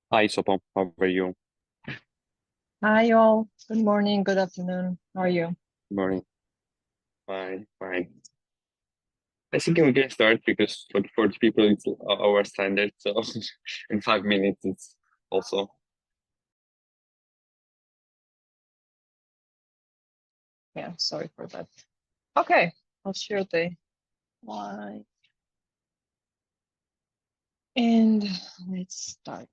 Hi, Sopam. How are you? Hi all. Good morning, good afternoon. How are you? Morning. Fine, fine. I think we can start because for 40 people it's our standard, so in 5 minutes it's also. Yeah, sorry for that. Okay, I'll share the slide. And let's start.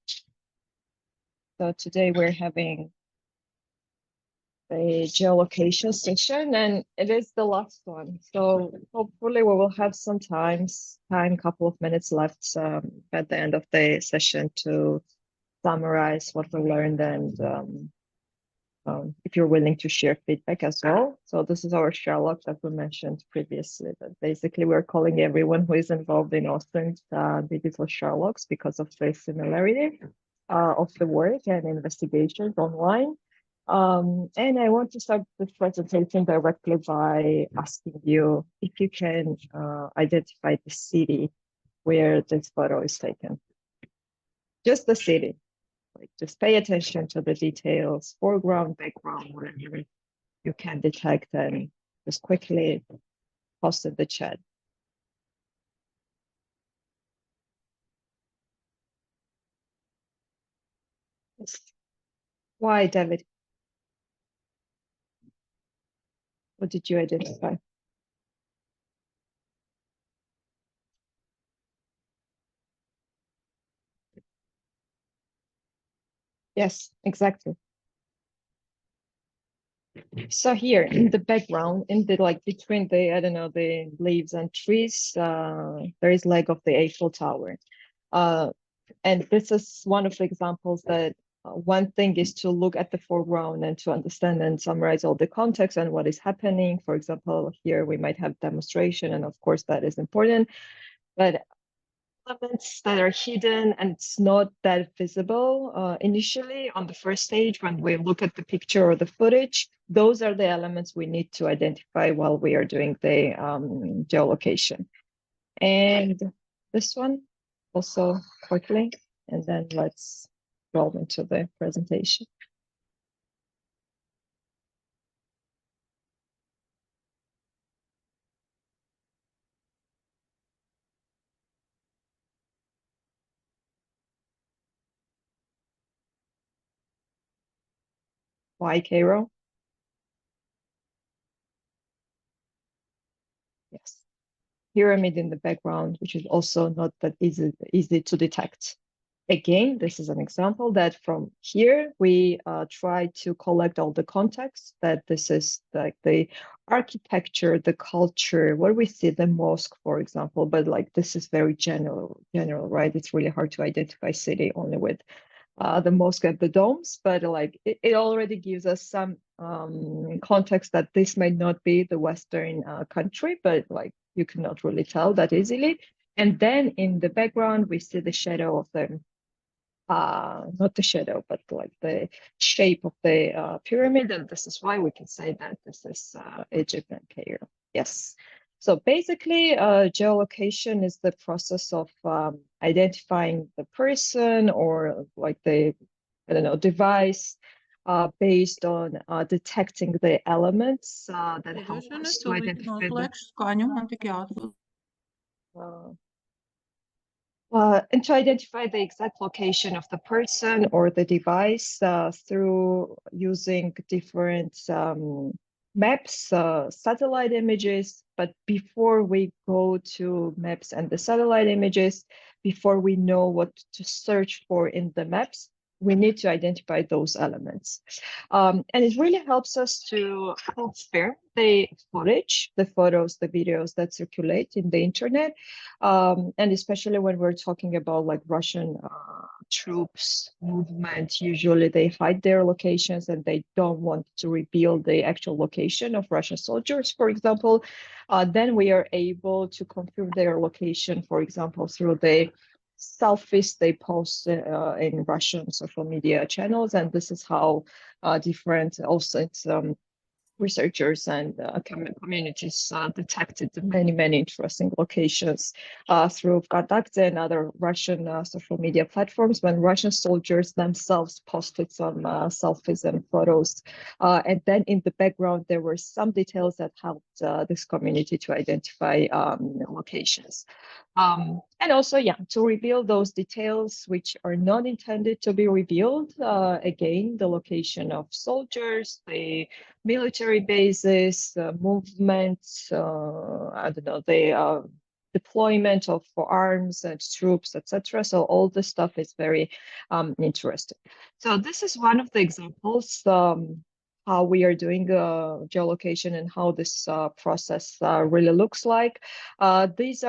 So today we're having a geolocation session and it is the last one. So hopefully we will have some couple of minutes left at the end of the session to summarize what we learned and if you're willing to share feedback as well. So this is our Sherlock that we mentioned previously. That basically we're calling everyone who is involved in Austin's digital Sherlocks because of the similarity of the work and investigations online. And I want to start this presentation directly by asking you if you can identify the city where this photo is taken. Just the city. Like just pay attention to the details, foreground, background, whatever you can detect and just quickly post in the chat. Why, David? What did you identify? Yes, exactly. So here in the background, in the like between the, I don't know, the leaves and trees, there is leg of the Eiffel Tower. And this is one of the examples that one thing is to look at the foreground and to understand and summarize all the context and what is happening. For example, here we might have demonstration, and of course that is important. But elements that are hidden and it's not that visible initially on the first stage when we look at the picture or the footage, those are the elements we need to identify while we are doing the geolocation. And this one also quickly, and then let's roll into the presentation. Why Cairo? Yes. Pyramid in the background, which is also not that easy to detect. Again, this is an example that from here we try to collect all the context that this is like the architecture, the culture, where we see the mosque, for example, but like this is very general, right? It's really hard to identify city only with the mosque and the domes, but like it already gives us some context that this might not be the Western country, but like you cannot really tell that easily. And then in the background, we see the shadow of the not the shadow, but like the shape of the pyramid. And this is why we can say that this is Egypt and Cairo. Yes. So basically, geolocation is the process of identifying the person or like the, I don't know, device based on detecting the elements that help us to identify the uh, and to identify the exact location of the person or the device through using different maps, satellite images. But before we go to maps and the satellite images, before we know what to search for in the maps, we need to identify those elements. And it really helps us to compare the footage, the photos, the videos that circulate in the internet, and especially when we're talking about like Russian troops movement, usually they hide their locations and they don't want to reveal the actual location of Russian soldiers, for example. Then we are able to confirm their location, for example, through the selfies they post in Russian social media channels. And this is how different also it's researchers and communities detected many interesting locations through Vkontakte and other Russian social media platforms when Russian soldiers themselves posted some selfies and photos. And then in the background, there were some details that helped this community to identify locations. And also, yeah, to reveal those details which are not intended to be revealed. Again, the location of soldiers, the military bases, movements, I don't know, the deployment of arms and troops, etc. So all this stuff is very interesting. So this is one of the examples how we are doing geolocation and how this process really looks like. This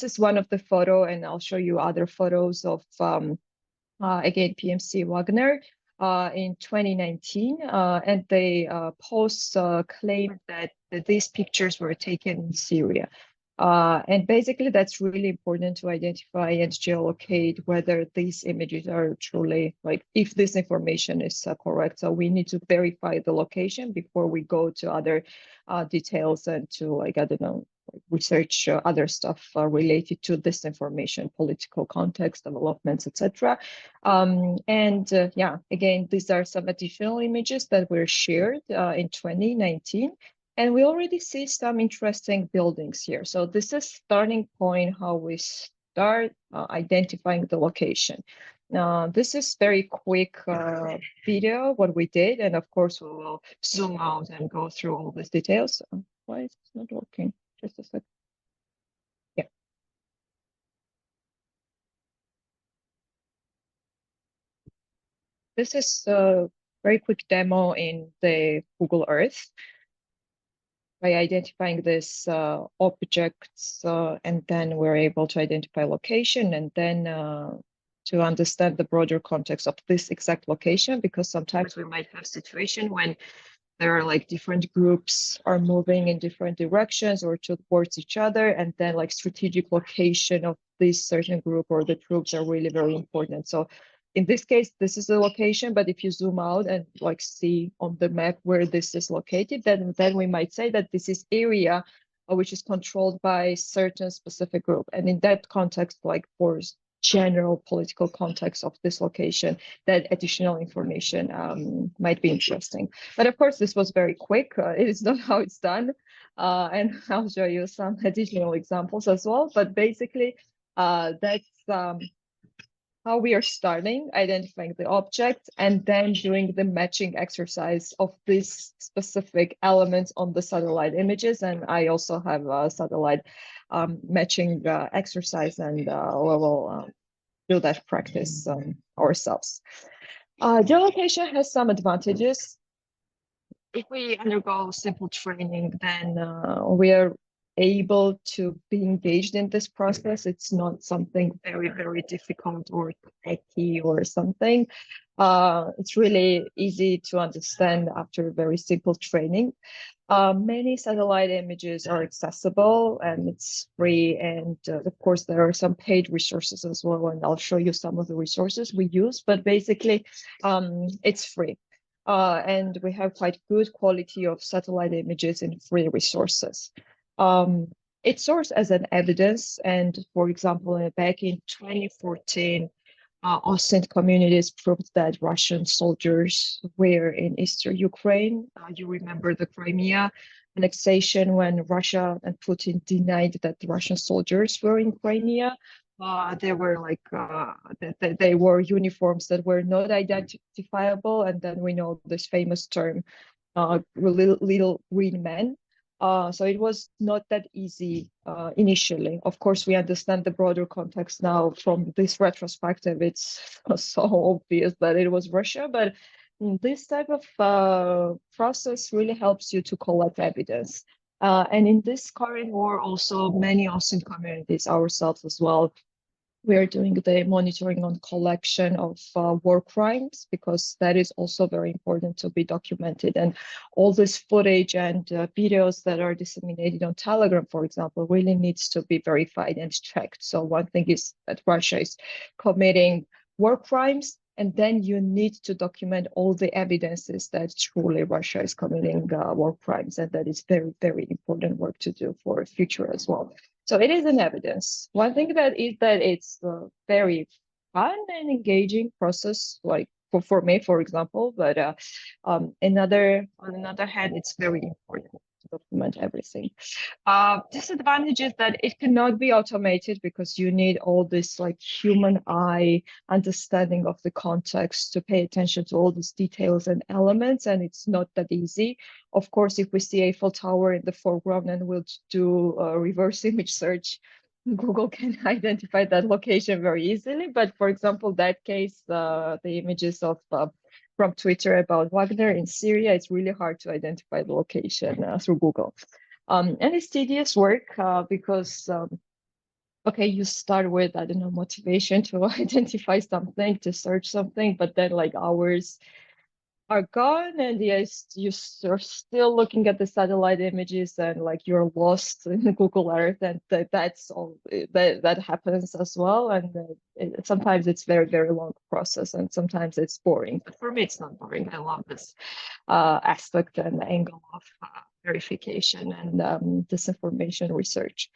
is one of the photo, and I'll show you other photos of again PMC Wagner in 2019, and they post claimed that these pictures were taken in Syria. And basically, that's really important to identify and geolocate whether these images are truly, like, if this information is correct. So we need to verify the location before we go to other details and to, like, I don't know, research other stuff related to this information, political context, developments, etc. And yeah, again, these are some additional images that were shared in 2019. And we already see some interesting buildings here. So this is starting point how we start identifying the location. This is very quick video, what we did. And of course, we will zoom out and go through all these details. Why is it not working? Just a second. Yeah. This is a very quick demo in the Google Earth by identifying these objects, and then we're able to identify location and then to understand the broader context of this exact location, because sometimes we might have situation when there are like different groups are moving in different directions or towards each other, and then like strategic location of this certain group or the troops are really very important. So in this case, this is the location, but if you zoom out and like see on the map where this is located, then we might say that this is area which is controlled by certain specific group. And in that context, like for general political context of this location, that additional information might be interesting. But of course, this was very quick. It is not how it's done. And I'll show you some additional examples as well. But basically, that's how we are starting identifying the object and then doing the matching exercise of these specific elements on the satellite images. And I also have a satellite matching exercise, and we will do that practice ourselves. Geolocation has some advantages. If we undergo simple training, then we are able to be engaged in this process. It's not something very difficult or techy or something. It's really easy to understand after very simple training. Many satellite images are accessible and it's free. And of course, there are some paid resources as well. And I'll show you some of the resources we use, but basically it's free. And we have quite good quality of satellite images in free resources. It's sourced as an evidence. And for example, back in 2014, OSINT communities proved that Russian soldiers were in Eastern Ukraine. You remember the Crimea annexation when Russia and Putin denied that the Russian soldiers were in Crimea. They were like they wore uniforms that were not identifiable, and then we know this famous term, little green men. So it was not that easy initially. Of course, we understand the broader context now from this retrospective. It's so obvious that it was Russia, but this type of process really helps you to collect evidence. And in this current war, also many Austin communities, ourselves as well, we are doing the monitoring on collection of war crimes, because that is also very important to be documented. And all this footage and videos that are disseminated on Telegram, for example, really needs to be verified and checked. So one thing is that Russia is committing war crimes, And then you need to document all the evidences that truly Russia is committing war crimes. And that is very, very important work to do for future as well. So it is an evidence. One thing that is that it's very fun and engaging process, like for me, for example, but on another hand, it's very important to document everything. Disadvantage is that it cannot be automated because you need all this like human eye understanding of the context to pay attention to all these details and elements, and it's not that easy. Of course, if we see Eiffel Tower in the foreground and we'll do a reverse image search, Google can identify that location very easily. But for example, that case, the images of from Twitter about Wagner in Syria, it's really hard to identify the location through Google. And it's tedious work because, okay, you start with, I don't know, motivation to identify something, to search something, but then like hours are gone, and yes, you're still looking at the satellite images and like you're lost in the Google Earth, and that's all that happens as well. And sometimes it's very, very long process, and sometimes it's boring. But for me, it's not boring. I love this aspect and angle of verification and disinformation research.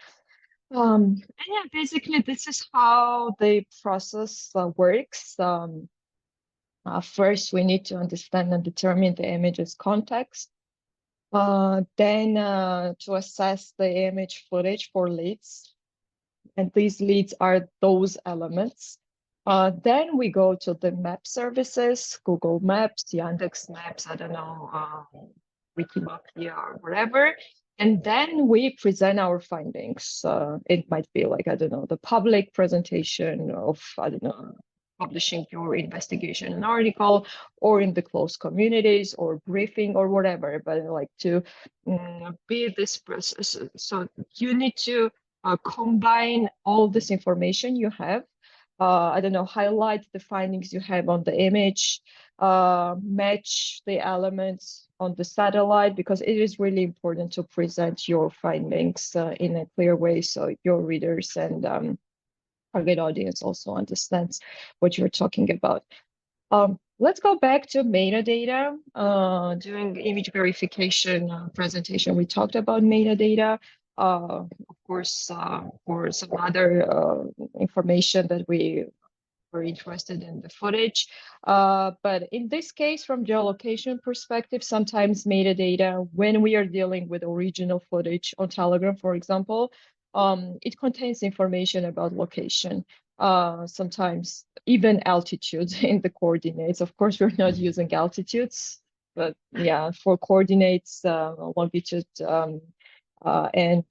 And yeah, basically, this is how the process works. First, we need to understand and determine the image's context. Then, to assess the image footage for leads, and these leads are those elements. Then we go to the map services, Google Maps, Yandex Maps, I don't know, Wikipedia or whatever. And then we present our findings. It might be like, I don't know, the public presentation of, I don't know, publishing your investigation an article, or in the closed communities or briefing or whatever, but like to be this process. So you need to combine all this information you have. I don't know, highlight the findings you have on the image, match the elements on the satellite, because it is really important to present your findings in a clear way so your readers and target audience also understands what you're talking about. Let's go back to metadata. During image verification presentation, we talked about metadata. Of course, for some other information that we were interested in the footage. But in this case, from geolocation perspective, sometimes metadata, when we are dealing with original footage on Telegram, for example, it contains information about location. Sometimes even altitude in the coordinates. Of course, we're not using altitudes, but yeah, for coordinates, longitude and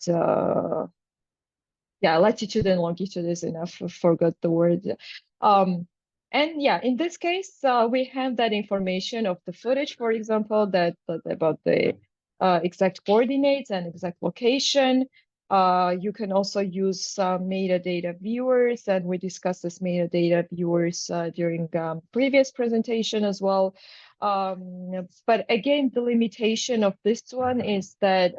yeah, latitude and longitude is enough. I forgot the word. And yeah, in this case, we have that information of the footage, for example, that about the exact coordinates and exact location. You can also use some metadata viewers, and we discussed this metadata viewers during previous presentation as well. But again, the limitation of this one is that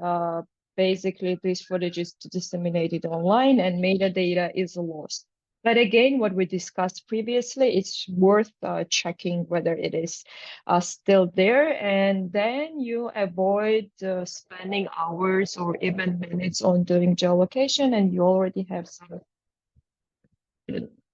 basically this footage is disseminated online and metadata is lost. But again, what we discussed previously, it's worth checking whether it is still there, and then you avoid spending hours or even minutes on doing geolocation, and you already have some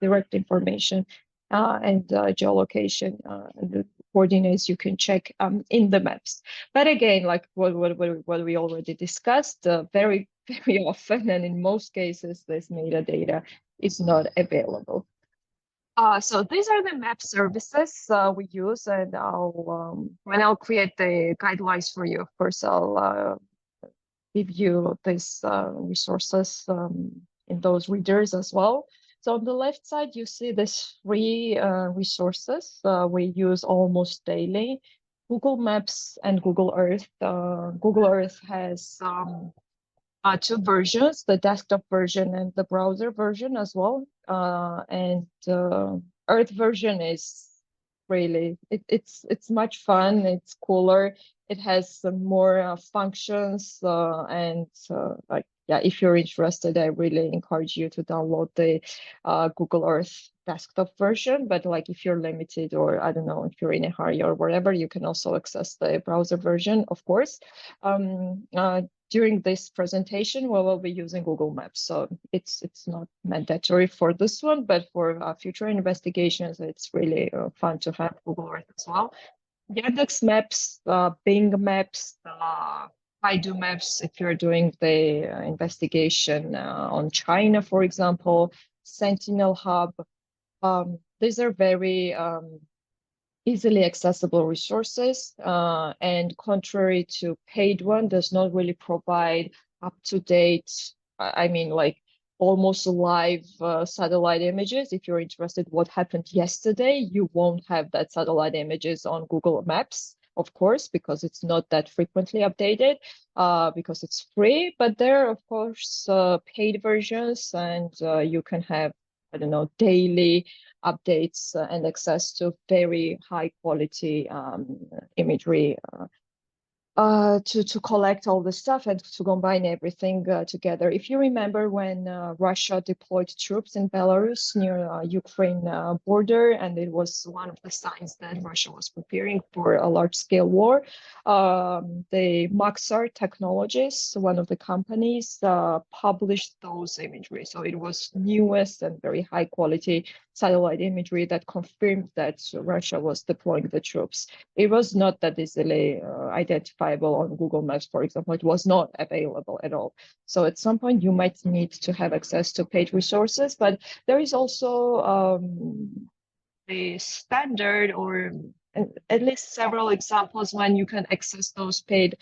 direct information and geolocation and the coordinates you can check in the maps. But again, like what we already discussed, very, very often and in most cases, this metadata is not available. So these are the map services we use, and when I'll create the guidelines for you, of course, I'll give you these resources in those readers as well. So on the left side, you see these three resources we use almost daily: Google Maps and Google Earth. Google Earth has two versions, the desktop version and the browser version as well. And Earth version is really, it's much fun, it's cooler, it has some more functions and like yeah, if you're interested, I really encourage you to download the Google Earth desktop version. But like if you're limited, or I don't know, if you're in a hurry or whatever, you can also access the browser version, of course. During this presentation, we will be using Google Maps, so it's not mandatory for this one, but for future investigations, it's really fun to have Google Earth as well. Yandex Maps, Bing Maps, Baidu Maps, if you're doing the investigation on China, for example, Sentinel Hub. These are very easily accessible resources, and contrary to paid one, does not really provide up-to-date, I mean, like almost live satellite images. If you're interested what happened yesterday, you won't have that satellite images on Google Maps, of course, because it's not that frequently updated, because it's free. But there are, of course, paid versions, and you can have, I don't know, daily updates and access to very high quality imagery to collect all the stuff and to combine everything together. If you remember when Russia deployed troops in Belarus near Ukraine border, and it was one of the signs that Russia was preparing for a large-scale war, the Maxar Technologies, one of the companies, published those imagery. So it was newest and very high-quality satellite imagery that confirmed that Russia was deploying the troops. It was not that easily identifiable on Google Maps, for example. It was not available at all. So at some point, you might need to have access to paid resources, but there is also a standard, or at least several examples when you can access those paid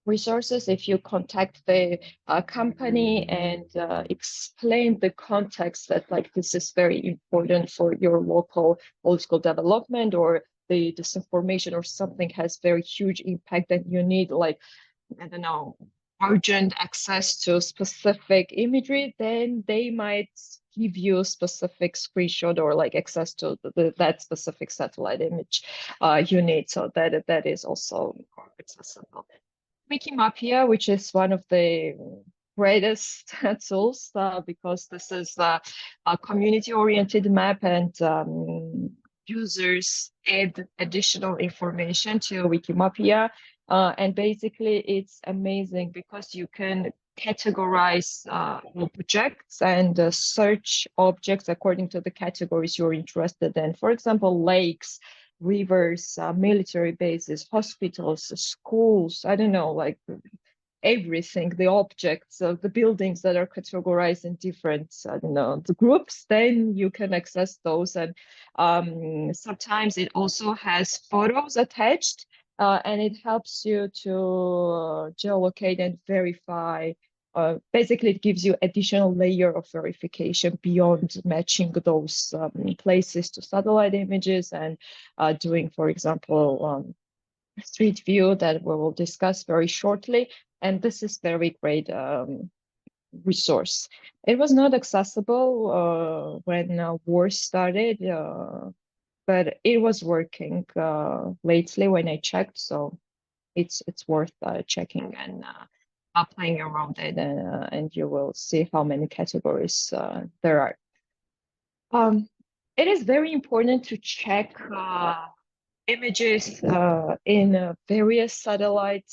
resources if you contact the company and explain the context that like this is very important for your local old school development, or the disinformation or something has very huge impact and you need, like, I don't know, urgent access to specific imagery, then they might give you specific screenshot or like access to that specific satellite image you need. So that is also accessible. Wikimapia, which is one of the greatest tools because this is a community-oriented map, and users add additional information to Wikimapia. And basically, it's amazing because you can categorize objects and search objects according to the categories you're interested in. For example, lakes, rivers, military bases, hospitals, schools, I don't know, like everything, the objects, the buildings that are categorized in different, I don't know, the groups, then you can access those. And sometimes it also has photos attached, and it helps you to geolocate and verify. Basically, it gives you additional layer of verification beyond matching those places to satellite images and doing, for example, street view that we will discuss very shortly. And this is very great resource. It was not accessible when war started, but it was working lately when I checked. So it's worth checking and playing around it, and you will see how many categories there are. It is very important to check images in various satellite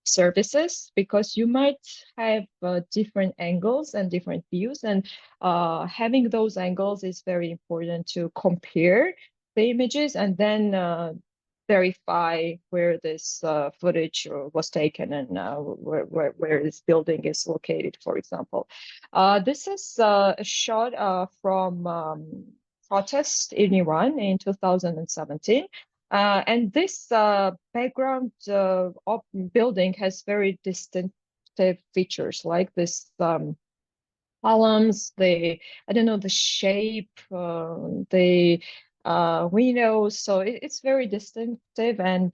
services, because you might have different angles and different views, and having those angles is very important to compare the images and then verify where this footage was taken and where this building is located, for example. This is a shot from protest in Iran in 2017. And this background building has very distinctive features, like this columns, I don't know, the shape, the windows. So it's very distinctive. And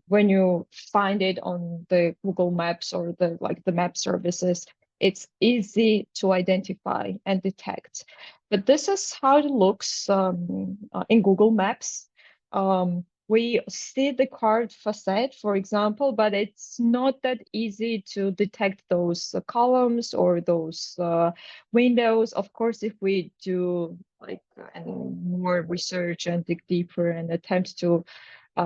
when you find it on the Google Maps or the map services, it's easy to identify and detect. But this is how it looks in Google Maps. we see the card facade, for example, but it's not that easy to detect those columns or those windows. Of course, if we do like more research and dig deeper and attempt to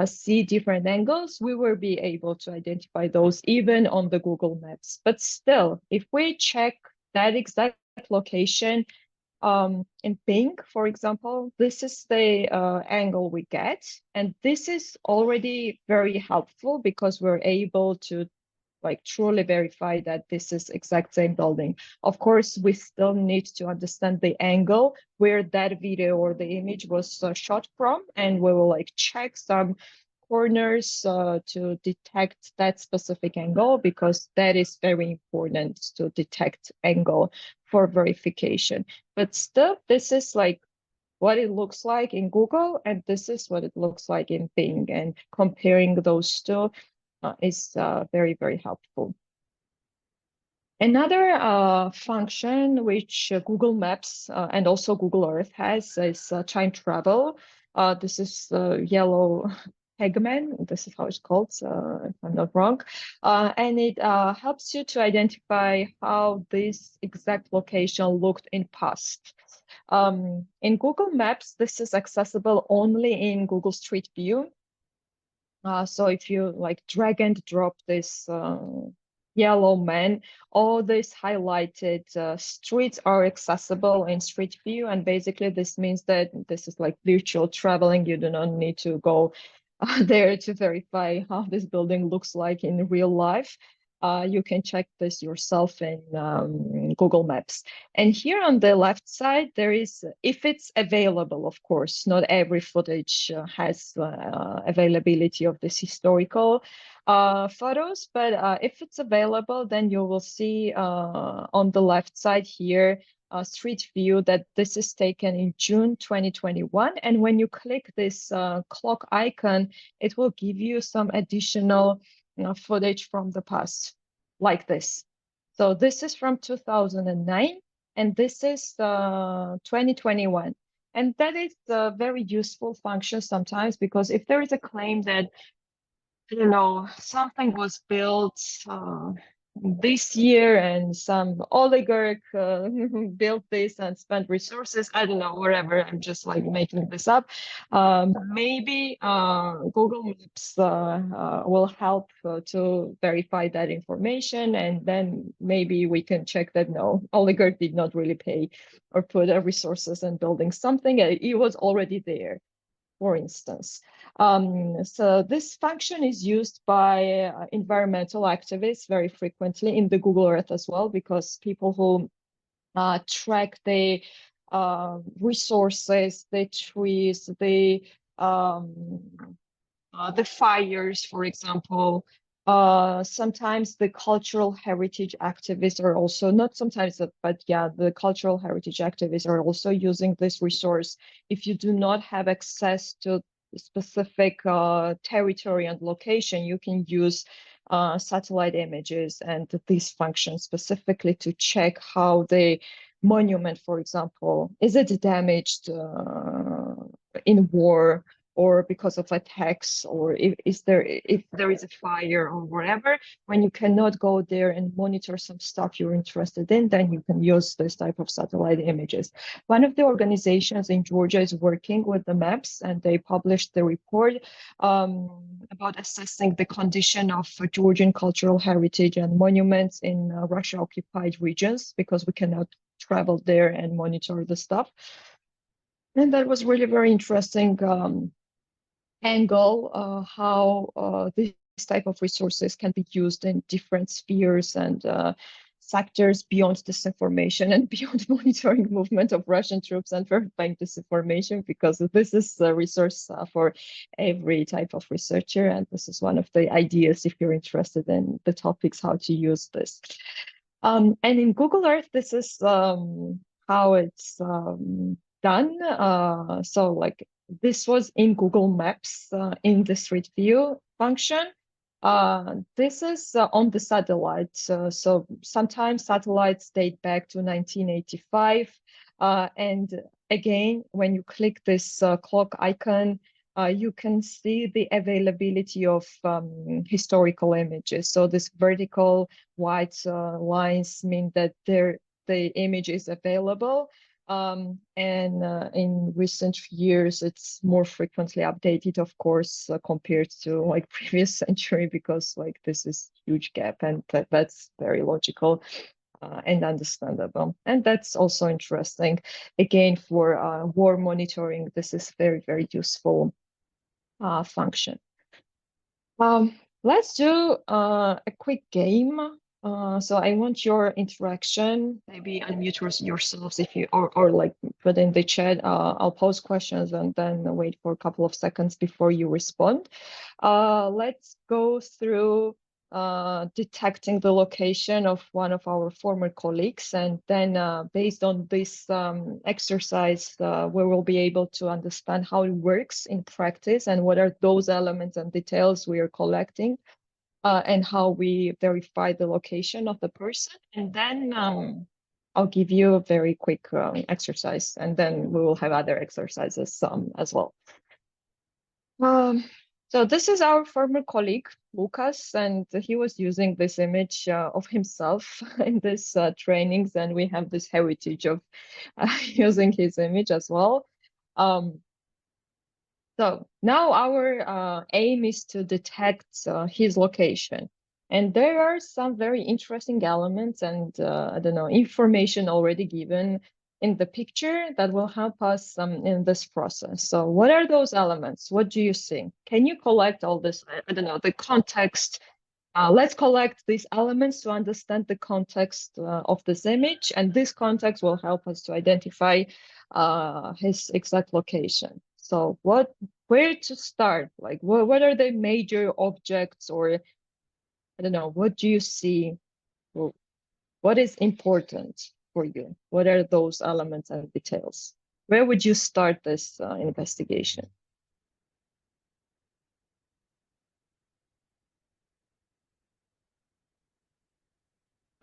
see different angles, we will be able to identify those even on the Google Maps. But still, if we check that exact location in pink, for example, this is the angle we get. And this is already very helpful because we're able to like truly verify that this is exact same building. Of course, we still need to understand the angle where that video or the image was shot from, and we will like check some corners to detect that specific angle because that is very important to detect angle for verification. But still, this is like what it looks like in Google, and this is what it looks like in Bing. And comparing those two is very, very helpful. Another function which Google Maps and also Google Earth has is time travel. This is yellow pegman. This is how it's called, if I'm not wrong. And it helps you to identify how this exact location looked in past. In Google Maps, this is accessible only in Google Street View. So if you like drag and drop this yellow man, all these highlighted streets are accessible in Street View. And basically this means that this is like virtual traveling. You do not need to go there to verify how this building looks like in real life. You can check this yourself in Google Maps. And here on the left side, there is, if it's available, of course, not every footage has availability of this historical photos, but if it's available, then you will see on the left side here, Street View, that this is taken in June 2021. And when you click this clock icon, it will give you some additional footage from the past, like this. So this is from 2009, and this is 2021. And that is a very useful function sometimes, because if there is a claim that, I don't know, something was built this year and some oligarch built this and spent resources, I don't know, whatever, I'm just like making this up. Maybe Google Maps will help to verify that information, and then maybe we can check that no, oligarch did not really pay or put resources in building something. It was already there, for instance. So this function is used by environmental activists very frequently in the Google Earth as well, because people who track the resources, the trees, the fires, for example. Sometimes the cultural heritage activists are also, not sometimes, but yeah, the cultural heritage activists are also using this resource. If you do not have access to specific territory and location, you can use satellite images and these functions specifically to check how the monument, for example, is it damaged in war, or because of attacks, or if there is a fire or whatever. When you cannot go there and monitor some stuff you're interested in, then you can use this type of satellite images. One of the organizations in Georgia is working with the maps, and they published the report about assessing the condition of Georgian cultural heritage and monuments in Russia-occupied regions, because we cannot travel there and monitor the stuff. And that was really very interesting angle, how this type of resources can be used in different spheres and sectors beyond disinformation and beyond monitoring movement of Russian troops and verifying disinformation, because this is a resource for every type of researcher. And this is one of the ideas if you're interested in the topics, how to use this. And in Google Earth, this is how it's done. So like this was in Google Maps in the Street View function. This is on the satellite. So sometimes satellites date back to 1985. And again, when you click this clock icon, you can see the availability of historical images. So this vertical white lines mean that the image is available. And in recent years, it's more frequently updated, of course, compared to like previous century, because like this is huge gap, and that's very logical and understandable. And that's also interesting. Again, for war monitoring, this is very, very useful function. Let's do a quick game. So I want your interaction. Maybe unmute yourselves if you or like put in the chat. I'll pose questions and then wait for a couple of seconds before you respond. Let's go through detecting the location of one of our former colleagues, and then based on this exercise, we will be able to understand how it works in practice and what are those elements and details we are collecting, and how we verify the location of the person. And then I'll give you a very quick exercise, and then we will have other exercises as well. So this is our former colleague, Lucas, and he was using this image of himself in this trainings, and we have this heritage of using his image as well. So now our aim is to detect his location. And there are some very interesting elements and, I don't know, information already given in the picture that will help us in this process. So what are those elements? What do you see? Can you collect all this, I don't know, the context? Let's collect these elements to understand the context of this image, and this context will help us to identify his exact location. So where to start? Like, what are the major objects, or I don't know, what do you see? What is important for you? What are those elements and details? Where would you start this investigation?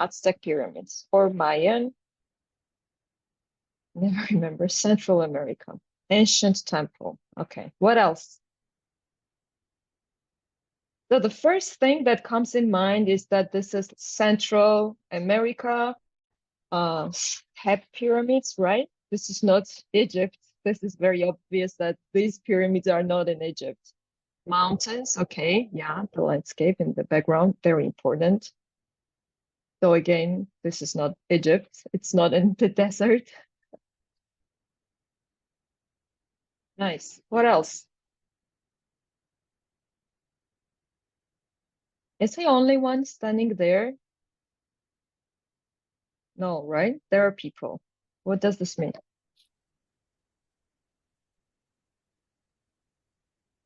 Aztec pyramids or Mayan? Never remember. Central America. Ancient temple. Okay. What else? So the first thing that comes in mind is that this is Central America, step pyramids, right? This is not Egypt. This is very obvious that these pyramids are not in Egypt. Mountains, okay, yeah, the landscape in the background, very important. So again, this is not Egypt. It's not in the desert. Nice. What else? Is he only one standing there? No, right? There are people. What does this mean?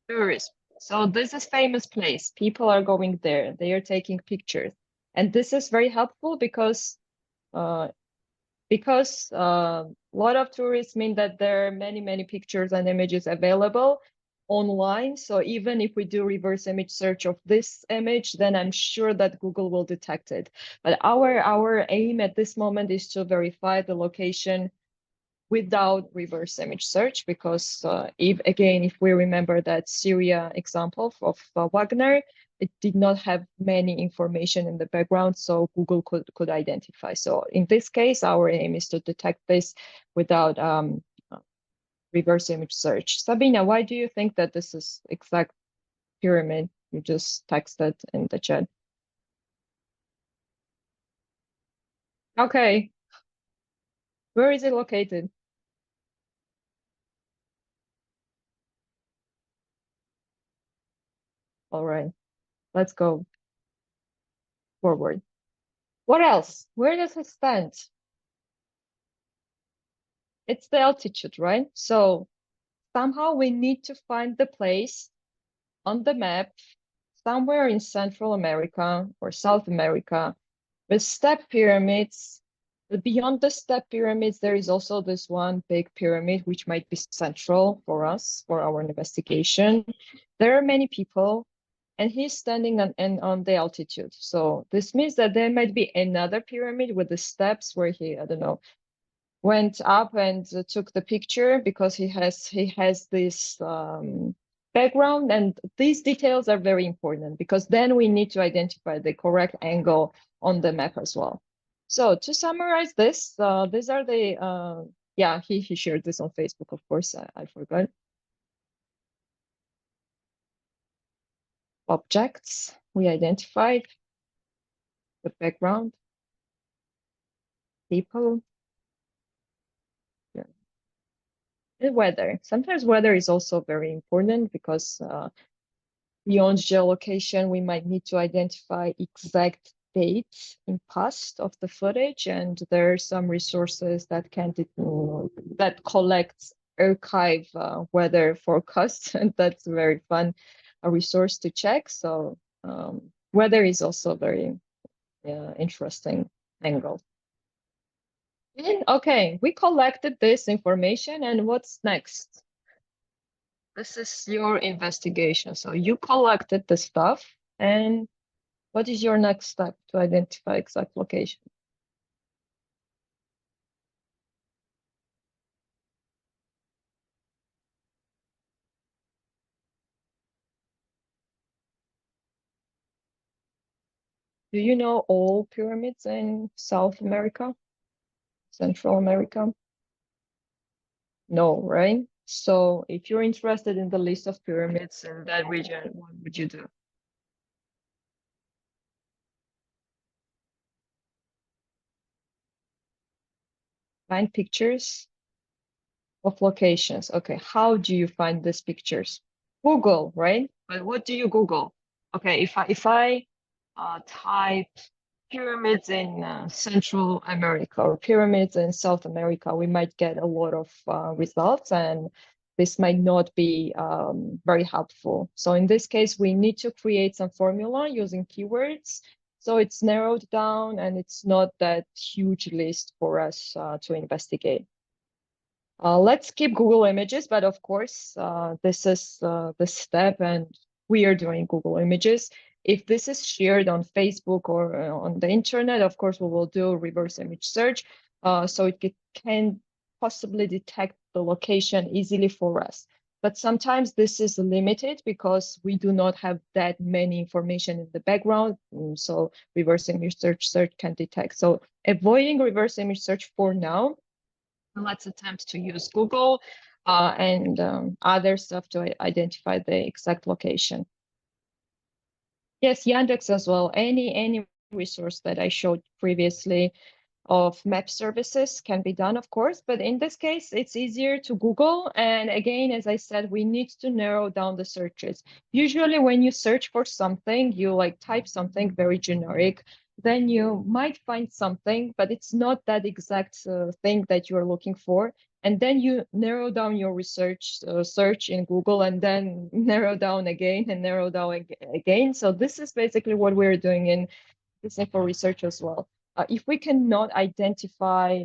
Tourists. So this is famous place. People are going there. They are taking pictures. And this is very helpful uh, because a lot of tourists mean that there are many, many pictures and images available online. So even if we do reverse image search of this image, then I'm sure that Google will detect it. But our aim at this moment is to verify the location without reverse image search, because if we remember that Syria example of Wagner, it did not have many information in the background, so Google could identify. So in this case, our aim is to detect this without reverse image search. Sabina, why do you think that this is exact pyramid? You just texted in the chat. Okay, where is it located? All right, let's go forward. What else? Where does it stand? It's the altitude, right? So somehow we need to find the place on the map somewhere in Central America or South America with step pyramids. But beyond the step pyramids, there is also this one big pyramid, which might be central for us, for our investigation. There are many people, and he's standing on the altitude. So this means that there might be another pyramid with the steps where he, I don't know, went up and took the picture, because he has this background, and these details are very important because then we need to identify the correct angle on the map as well. So to summarize this, these are the, yeah, he shared this on Facebook, of course, I forgot. Objects, we identified the background, people, yeah. And weather. Sometimes weather is also very important because beyond geolocation, we might need to identify exact dates in past of the footage, and there are some resources that can that collects archive weather forecasts, and that's a very fun resource to check. So weather is also very interesting angle. And okay, we collected this information, and what's next? This is your investigation. So you collected the stuff, and what is your next step to identify exact location? Do you know all pyramids in South America, Central America? No, right? So if you're interested in the list of pyramids in that region, what would you do? Find pictures of locations. Okay, how do you find these pictures? Google, right? But what do you Google? Okay, if I type pyramids in Central America or pyramids in South America, we might get a lot of results, and this might not be very helpful. So in this case, we need to create some formula using keywords. So it's narrowed down and it's not that huge list for us to investigate. Let's keep Google Images, but of course, this is the step, and we are doing Google Images. If this is shared on Facebook or on the internet, of course, we will do reverse image search, so it can possibly detect the location easily for us. But sometimes this is limited because we do not have that many information in the background, so reverse image search can detect. So avoiding reverse image search for now. Let's attempt to use Google and other stuff to identify the exact location. Yes, Yandex as well. Any resource that I showed previously of map services can be done, of course, but in this case, it's easier to Google. And again, as I said, we need to narrow down the searches. Usually when you search for something, you like type something very generic, then you might find something, but it's not that exact thing that you're looking for. And then you narrow down your research search in Google, and then narrow down again and narrow down again. So this is basically what we're doing in Disinfo research as well. If we cannot identify,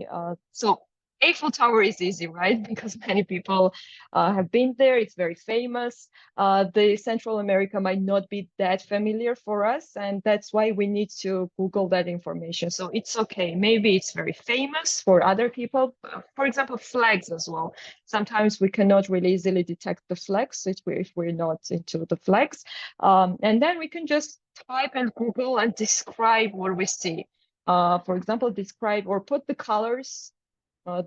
so Eiffel Tower is easy, right? Because many people have been there. It's very famous. The Central America might not be that familiar for us, and that's why we need to Google that information. So it's okay. Maybe it's very famous for other people. For example, flags as well. Sometimes we cannot really easily detect the flags if we're not into the flags. And then we can just type in Google and describe what we see. For example, describe or put the colors,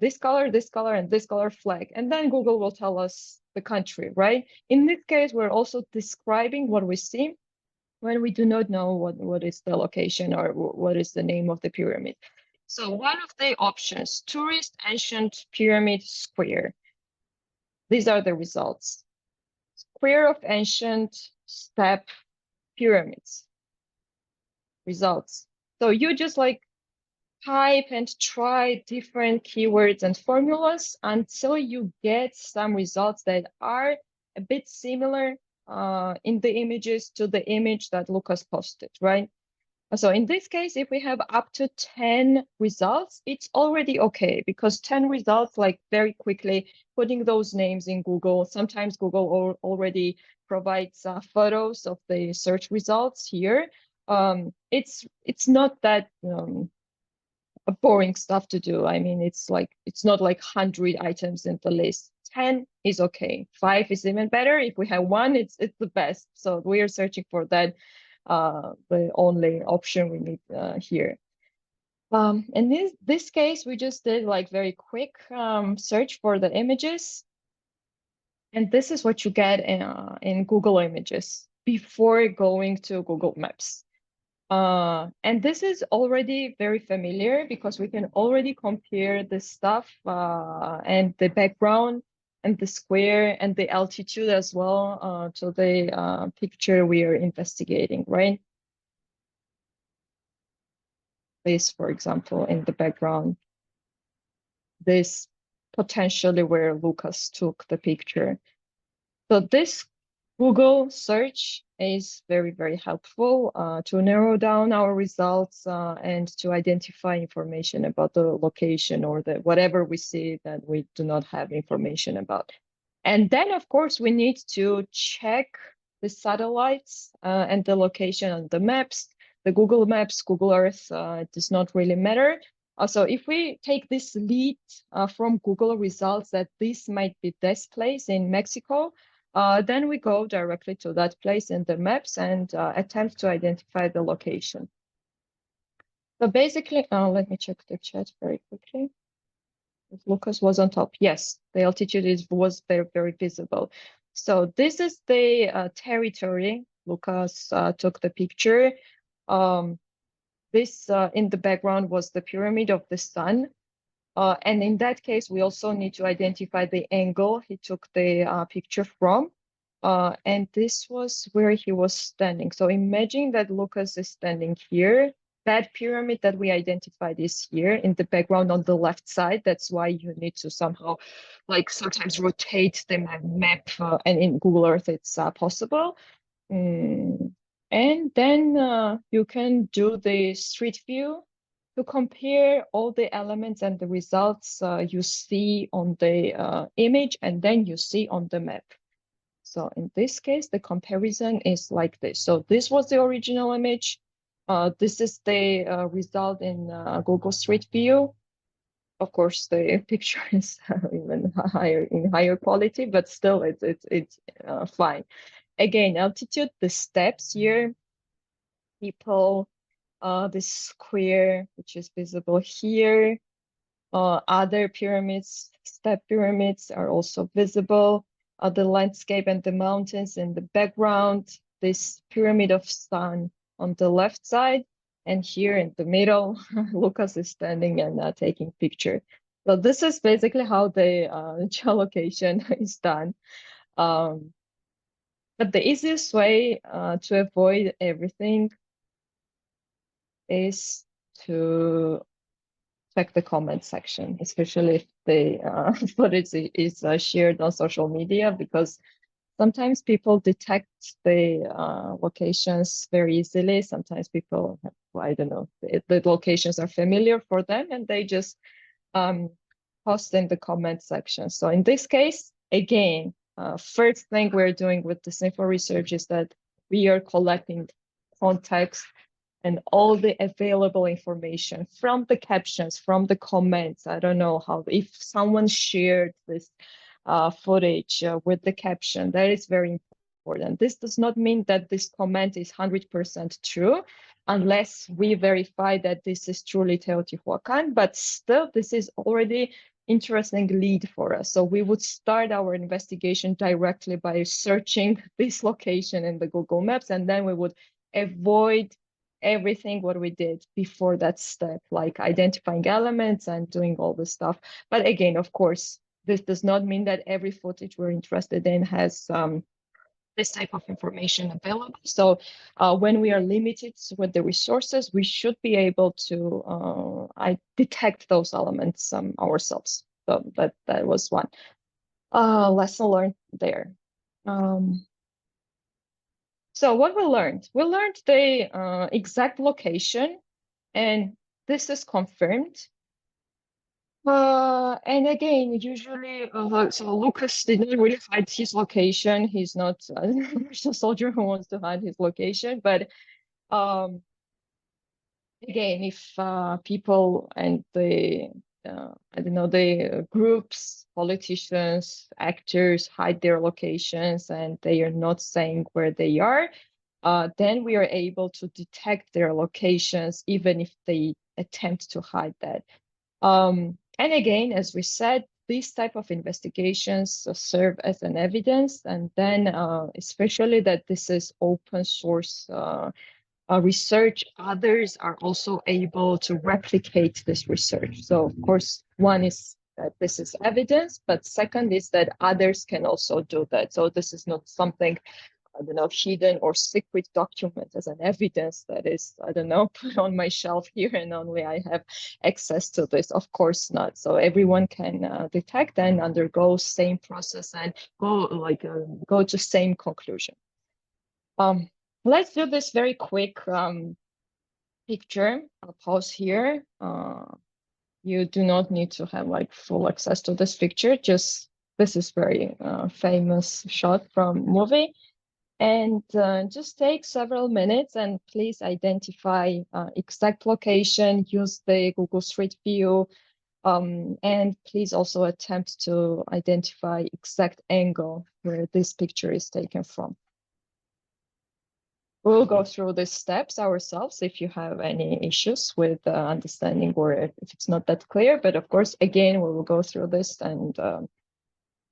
this color, and this color flag. And then Google will tell us the country, right? In this case, we're also describing what we see when we do not know what is the location or what is the name of the pyramid. So one of the options, tourist ancient pyramid square. These are the results. Square of ancient step pyramids. Results. So you just like type and try different keywords and formulas until you get some results that are a bit similar in the images to the image that Lucas posted, right? So in this case, if we have up to 10 results, it's already okay, because 10 results, like very quickly putting those names in Google, sometimes Google already provides photos of the search results here. It's not that boring stuff to do. I mean, it's not like 100 items in the list. 10 is okay. 5 is even better. If we have 1, it's the best. So we are searching for that, the only option we need here. In this case, we just did like very quick search for the images. And this is what you get in Google Images before going to Google Maps. And this is already very familiar because we can already compare the stuff and the background and the square and the altitude as well to the picture we are investigating, right? This, for example, in the background, this potentially where Lucas took the picture. So this Google search is very, very helpful to narrow down our results and to identify information about the location or the whatever we see that we do not have information about. And then, of course, we need to check the satellites and the location on the maps, the Google Maps, Google Earth, it does not really matter. So if we take this lead from Google results that this might be this place in Mexico, then we go directly to that place in the maps and attempt to identify the location. So basically, let me check the chat very quickly. If Lucas was on top. Yes, the altitude was very, very visible. So this is the territory. Lucas took the picture. This in the background was the pyramid of the sun. And in that case, we also need to identify the angle he took the picture from. And this was where he was standing. So imagine that Lucas is standing here. That pyramid that we identified is here in the background on the left side. That's why you need to somehow, like sometimes rotate the map. And in Google Earth, it's possible. And then you can do the street view to compare all the elements and the results you see on the image and then you see on the map. So in this case, the comparison is like this. So this was the original image. This is the result in Google Street View. Of course, the picture is even higher quality, but still it's fine. Again, altitude, the steps here, people, the square, which is visible here. Other pyramids, step pyramids are also visible. The landscape and the mountains in the background, this pyramid of sun on the left side, and here in the middle, Lucas is standing and taking picture. So this is basically how the geolocation is done. But the easiest way to avoid everything is to check the comment section, especially if the footage is shared on social media, because sometimes people detect the locations very easily. Sometimes people have, well, I don't know, the locations are familiar for them and they just post in the comment section. So in this case, again, first thing we're doing with this info research is that we are collecting context and all the available information from the captions, from the comments. I don't know how, if someone shared this footage with the caption, that is very important. This does not mean that this comment is 100% true, unless we verify that this is truly Teotihuacan, but still this is already interesting lead for us. So we would start our investigation directly by searching this location in the Google Maps, and then we would avoid everything what we did before that step, like identifying elements and doing all this stuff. But again, of course, this does not mean that every footage we're interested in has this type of information available. So when we are limited with the resources, we should be able to detect those elements ourselves. So that was one lesson learned there. So what we learned the exact location, and this is confirmed. And again, usually, so Lucas didn't really hide his location. He's not a soldier who wants to hide his location. But again, if people and the I don't know, the groups, politicians, actors hide their locations and they are not saying where they are, then we are able to detect their locations even if they attempt to hide that. And again, as we said, these type of investigations serve as an evidence, and then especially that this is open source research, others are also able to replicate this research. So of course, one is that this is evidence, but second is that others can also do that. So this is not something, I don't know, hidden or secret document as an evidence that is, I don't know, put on my shelf here and only I have access to this. Of course not. So everyone can detect and undergo same process and go to same conclusion. Let's do this very quick picture. I'll pause here. You do not need to have like full access to this picture. Just this is very famous shot from movie. And just take several minutes and please identify exact location, use the Google Street View, and please also attempt to identify exact angle where this picture is taken from. We'll go through these steps ourselves if you have any issues with understanding or if it's not that clear. But of course, again, we will go through this and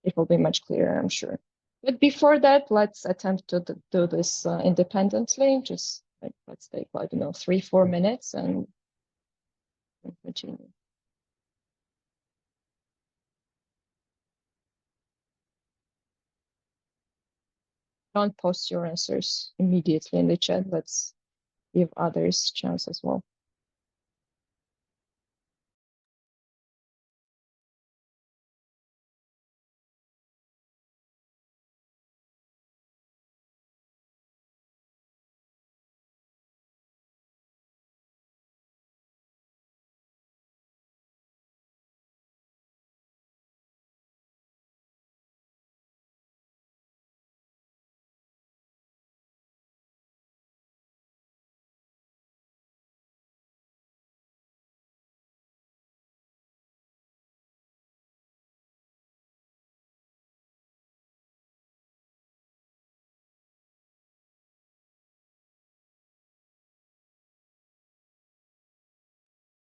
it will be much clearer, I'm sure. But before that, let's attempt to do this independently. Just like, let's take, I don't know, 3-4 minutes and continue. Don't post your answers immediately in the chat. Let's give others chance as well.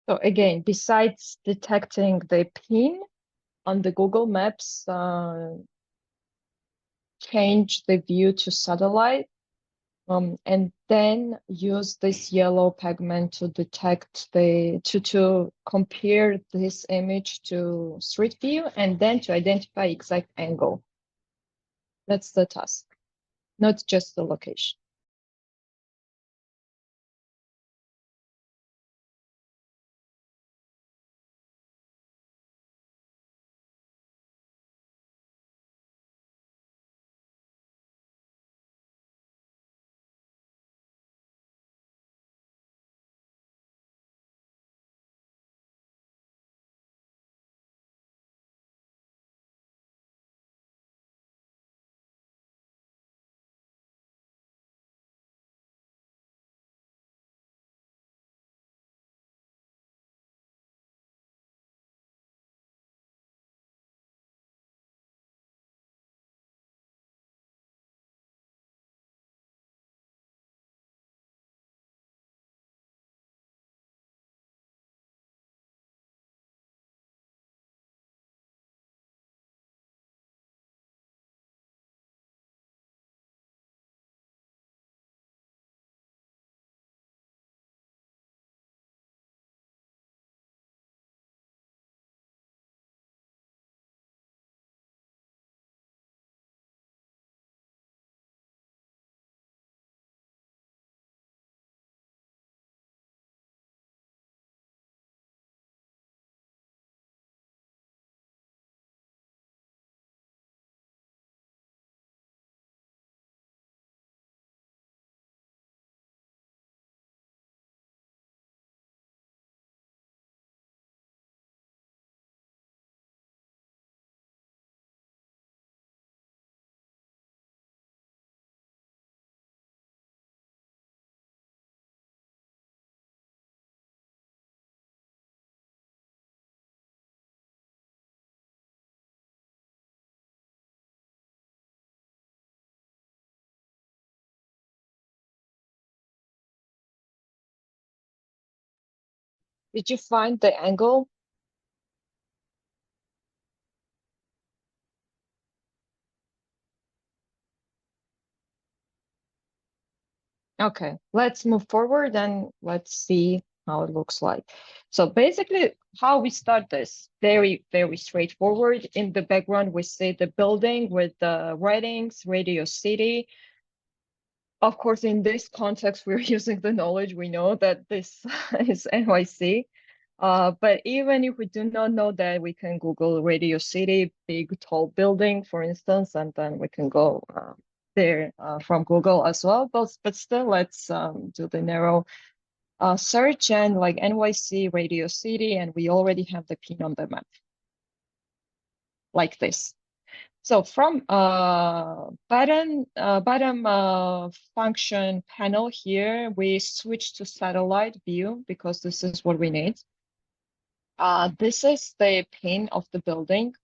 So again, besides detecting the pin on the Google Maps, change the view to satellite, and then use this yellow pigment to detect to compare this image to Street View and then to identify exact angle. That's the task, not just the location. Did you find the angle? Okay, let's move forward and let's see how it looks like. So basically, how we start this, very, very straightforward. In the background, we see the building with the writings, Radio City. Of course, in this context, we're using the knowledge we know that this is NYC. But even if we do not know that, we can Google Radio City, big tall building, for instance, and then we can go there from Google as well. But still, let's do the narrow search and like NYC Radio City, and we already have the pin on the map, like this. So from bottom function panel here, we switch to satellite view because this is what we need. This is the pin of the building.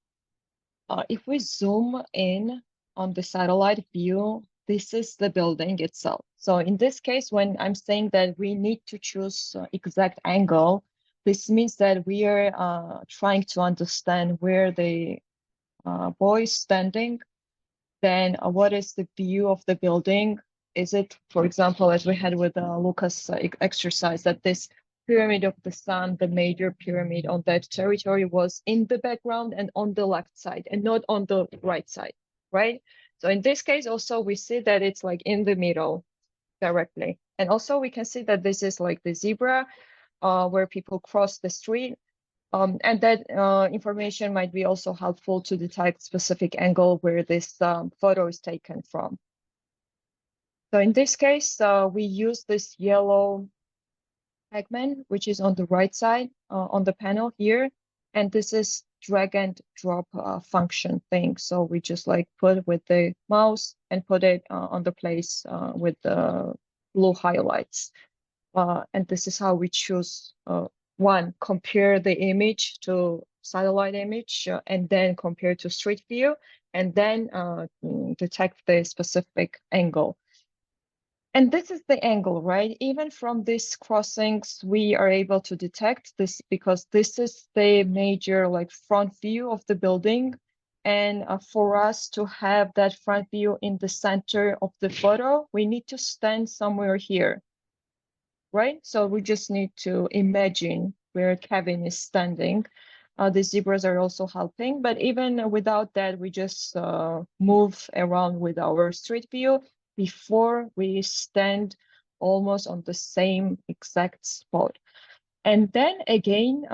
If we zoom in on the satellite view, this is the building itself. So in this case, when I'm saying that we need to choose exact angle, this means that we are trying to understand where the boy is standing. Then what is the view of the building? Is it, for example, as we had with Lucas exercise, that this pyramid of the sun, the major pyramid on that territory was in the background and on the left side and not on the right side, right? So in this case, also we see that it's like in the middle directly. And also we can see that this is like the zebra where people cross the street. And that information might be also helpful to detect specific angle where this photo is taken from. So in this case, we use this yellow segment, which is on the right side on the panel here. And this is drag and drop function thing. So we just like put with the mouse and put it on the place with the blue highlights. And this is how we choose one, compare the image to satellite image, and then compare to street view, and then detect the specific angle. And this is the angle, right? Even from these crossings, we are able to detect this because this is the major like front view of the building. And for us to have that front view in the center of the photo, we need to stand somewhere here, right? So we just need to imagine where Kevin is standing. The zebras are also helping, but even without that, we just move around with our street view before we stand almost on the same exact spot. And then again,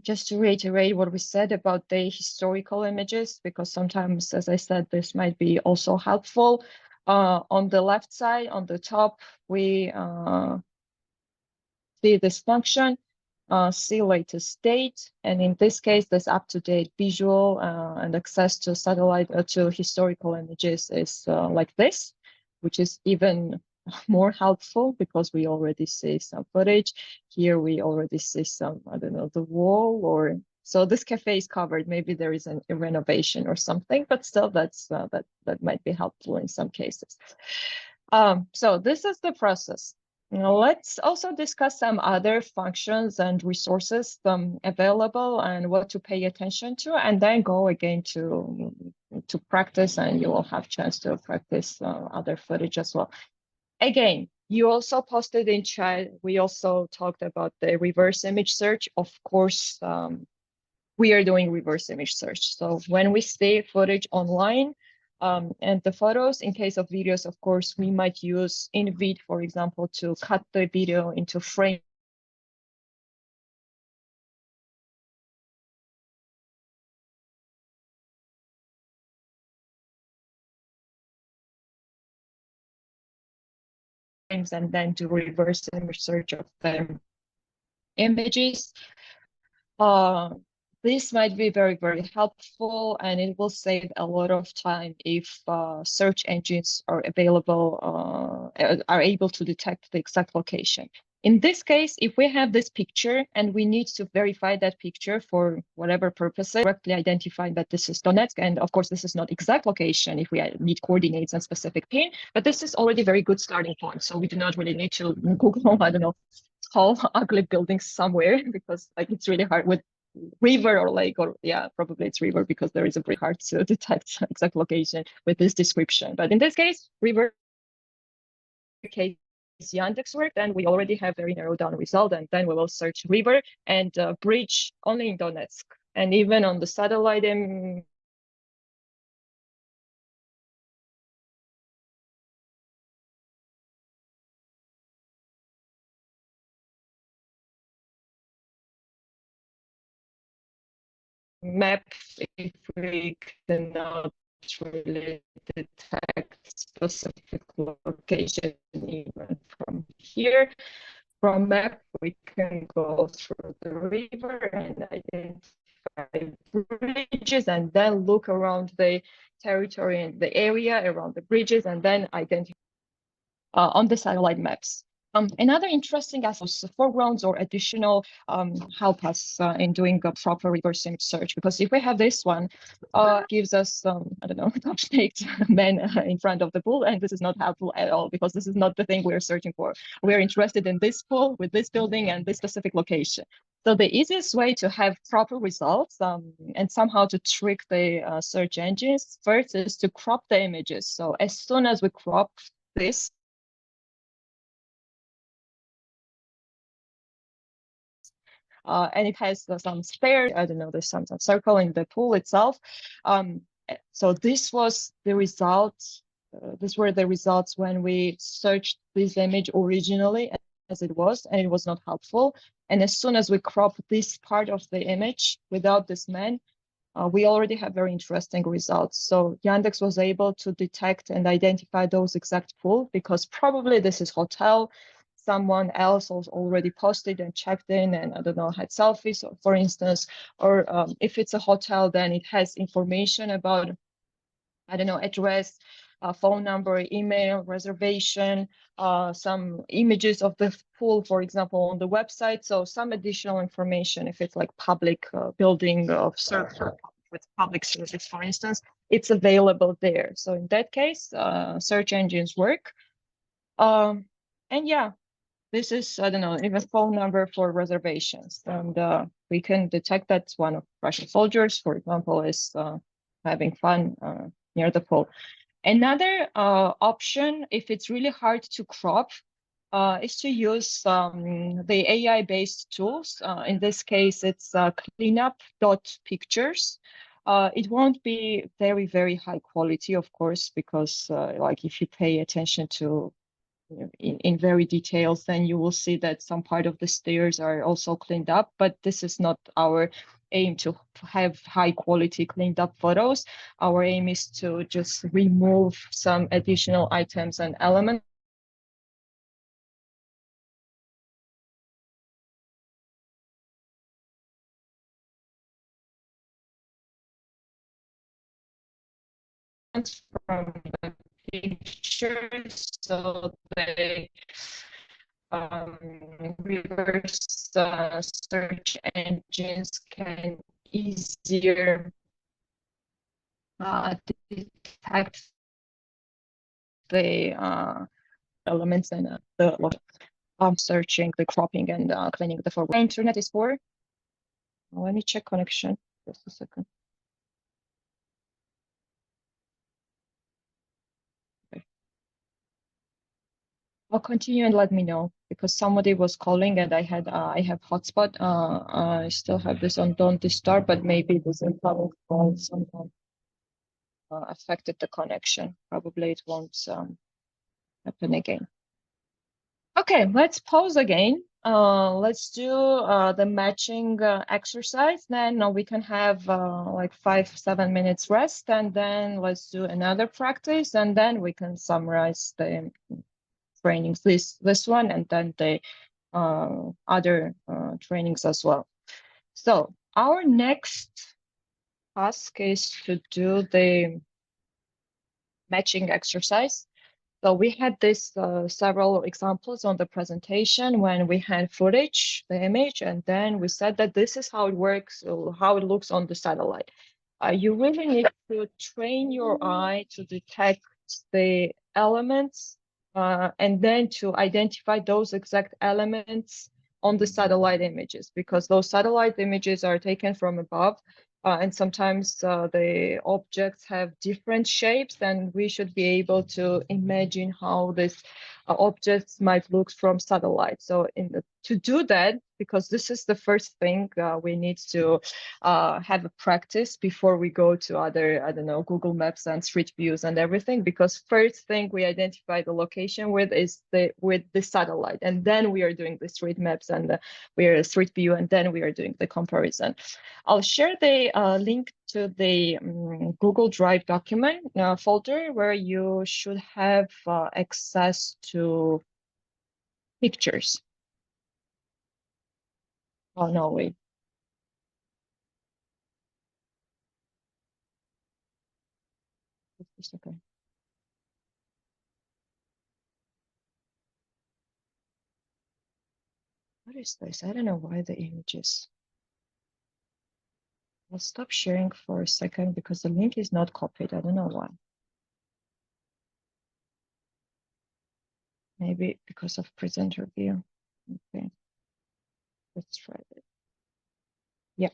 just to reiterate what we said about the historical images, because sometimes, as I said, this might be also helpful. On the left side, on the top, we see this function, see latest date, and in this case, this up-to-date visual and access to satellite to historical images is like this, which is even more helpful because we already see some footage. Here we already see some, I don't know, the wall or so this cafe is covered. Maybe there is a renovation or something, but still that's that might be helpful in some cases. So this is the process. Now let's also discuss some other functions and resources available and what to pay attention to, and then go again to practice, and you will have chance to practice other footage as well. Again, you also posted in chat, we also talked about the reverse image search. Of course, we are doing reverse image search. So when we see footage online and the photos, in case of videos, of course, we might use InVid, for example, to cut the video into frames. And then do reverse image search of the images. This might be very, very helpful, and it will save a lot of time if search engines are available, are able to detect the exact location. In this case, if we have this picture and we need to verify that picture for whatever purposes, correctly identify that this is Donetsk, and of course, this is not exact location if we need coordinates and specific pin, but this is already a very good starting point. So we do not really need to Google, I don't know, tall, ugly buildings somewhere because like it's really hard with river or lake or yeah, probably it's river because there is a very hard to detect exact location with this description. But in this case, river case Yandex work, then we already have very narrowed down result, and then we will search river and bridge only in Donetsk. And even on the satellite map, if we cannot really detect specific location even from here, from map, we can go through the river and identify bridges and then look around the territory and the area around the bridges and then identify on the satellite maps. Another interesting aspect is foregrounds or additional help us in doing a proper reverse image search. Because if we have this one, gives us, I don't know, top-staked men in front of the pool, and this is not helpful at all because this is not the thing we're searching for. We're interested in this pool with this building and this specific location. So the easiest way to have proper results and somehow to trick the search engines first is to crop the images. So as soon as we crop this, and it has some spare, I don't know, there's some circle in the pool itself. So this was the results. These were the results when we searched this image originally as it was, and it was not helpful. And as soon as we crop this part of the image without this man, we already have very interesting results. So Yandex was able to detect and identify those exact pool because probably this is hotel. Someone else was already posted and checked in and I don't know, had selfies, for instance, or if it's a hotel, then it has information about, I don't know, address, phone number, email, reservation, some images of the pool, for example, on the website. So some additional information, if it's like public building of service with public service, for instance, it's available there. So in that case, search engines work. And yeah, this is, I don't know, even phone number for reservations. And we can detect that one of Russian soldiers, for example, is having fun near the pool. Another option, if it's really hard to crop, is to use the AI-based tools. In this case, it's cleanup.pictures. It won't be very, very high quality, of course, because like if you pay attention to in very details, then you will see that some part of the stairs are also cleaned up, but this is not our aim to have high quality cleaned up photos. Our aim is to just remove some additional items and elements from the pictures so they reverse search engines can easier detect the elements and the searching, the cropping, and cleaning the foreground. Internet is for. Let me check connection. Just a second. Okay. I'll continue and let me know because somebody was calling and I have hotspot. I still have this on don't disturb, but maybe this incoming call somehow affected the connection. Probably it won't happen again. Okay, let's pause again. Let's do the matching exercise. Then we can have like 5-7 minutes rest, and then let's do another practice, and then we can summarize the trainings, this one, and then the other trainings as well. So our next task is to do the matching exercise. So we had this several examples on the presentation when we had footage, the image, and then we said that this is how it works, or how it looks on the satellite. You really need to train your eye to detect the elements and then to identify those exact elements on the satellite images, because those satellite images are taken from above, and sometimes the objects have different shapes, and we should be able to imagine how this objects might look from satellite. So to do that, because this is the first thing we need to have a practice before we go to other, I don't know, Google Maps and Street Views and everything. Because first thing we identify the location with is with the satellite, and then we are doing the street maps and we are Street View, and then we are doing the comparison. I'll share the link to the Google Drive document folder where you should have access to pictures. Oh, no, wait. It's okay. What is this? I don't know why the images. I'll stop sharing for a second because the link is not copied. I don't know why. Maybe because of presenter view. Okay, let's try it. Yeah.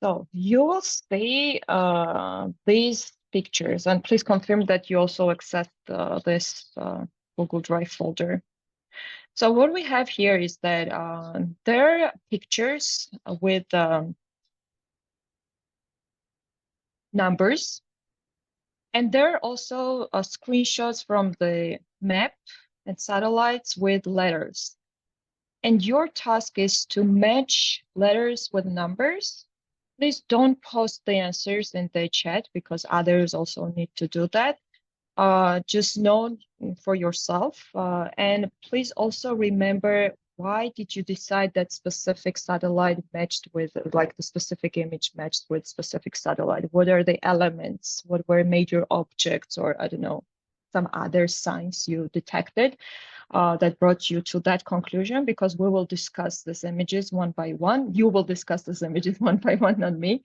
So you will see these pictures, and please confirm that you also access this Google Drive folder. So what we have here is that there are pictures with numbers, and there are also screenshots from the map and satellites with letters. And your task is to match letters with numbers. Please don't post the answers in the chat because others also need to do that. Just know for yourself. And please also remember, why did you decide that specific satellite matched with, like the specific image matched with specific satellite? What are the elements? What were major objects, or I don't know, some other signs you detected that brought you to that conclusion? Because we will discuss these images one by one. You will discuss these images one by one, not me.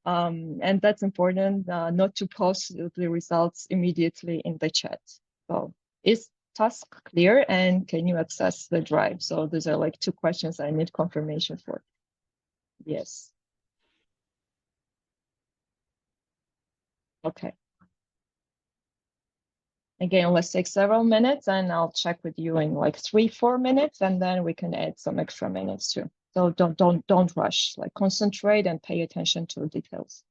And that's important, not to post the results immediately in the chat. So is task clear, and can you access the drive? So these are like two questions I need confirmation for. Yes. Okay. Again, let's take several minutes and I'll check with you in like 3-4 minutes, and then we can add some extra minutes too. So don't rush, like concentrate and pay attention to the details.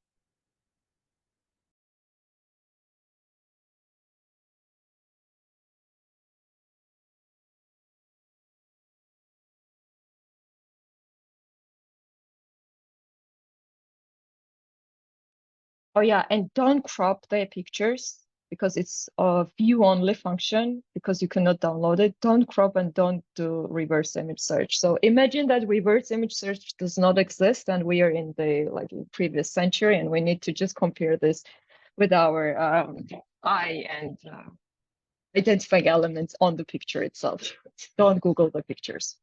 Oh yeah, and don't crop the pictures because it's a view only function, because you cannot download it. Don't crop and don't do reverse image search. So imagine that reverse image search does not exist and we are in the previous century and we need to just compare this with our eye and identifying elements on the picture itself. Don't Google the pictures.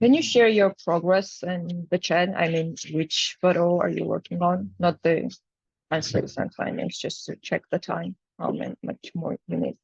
Can you share your progress in the chat? I mean, which photo are you working on? Not the answers and findings, just to check the time, how much more you need.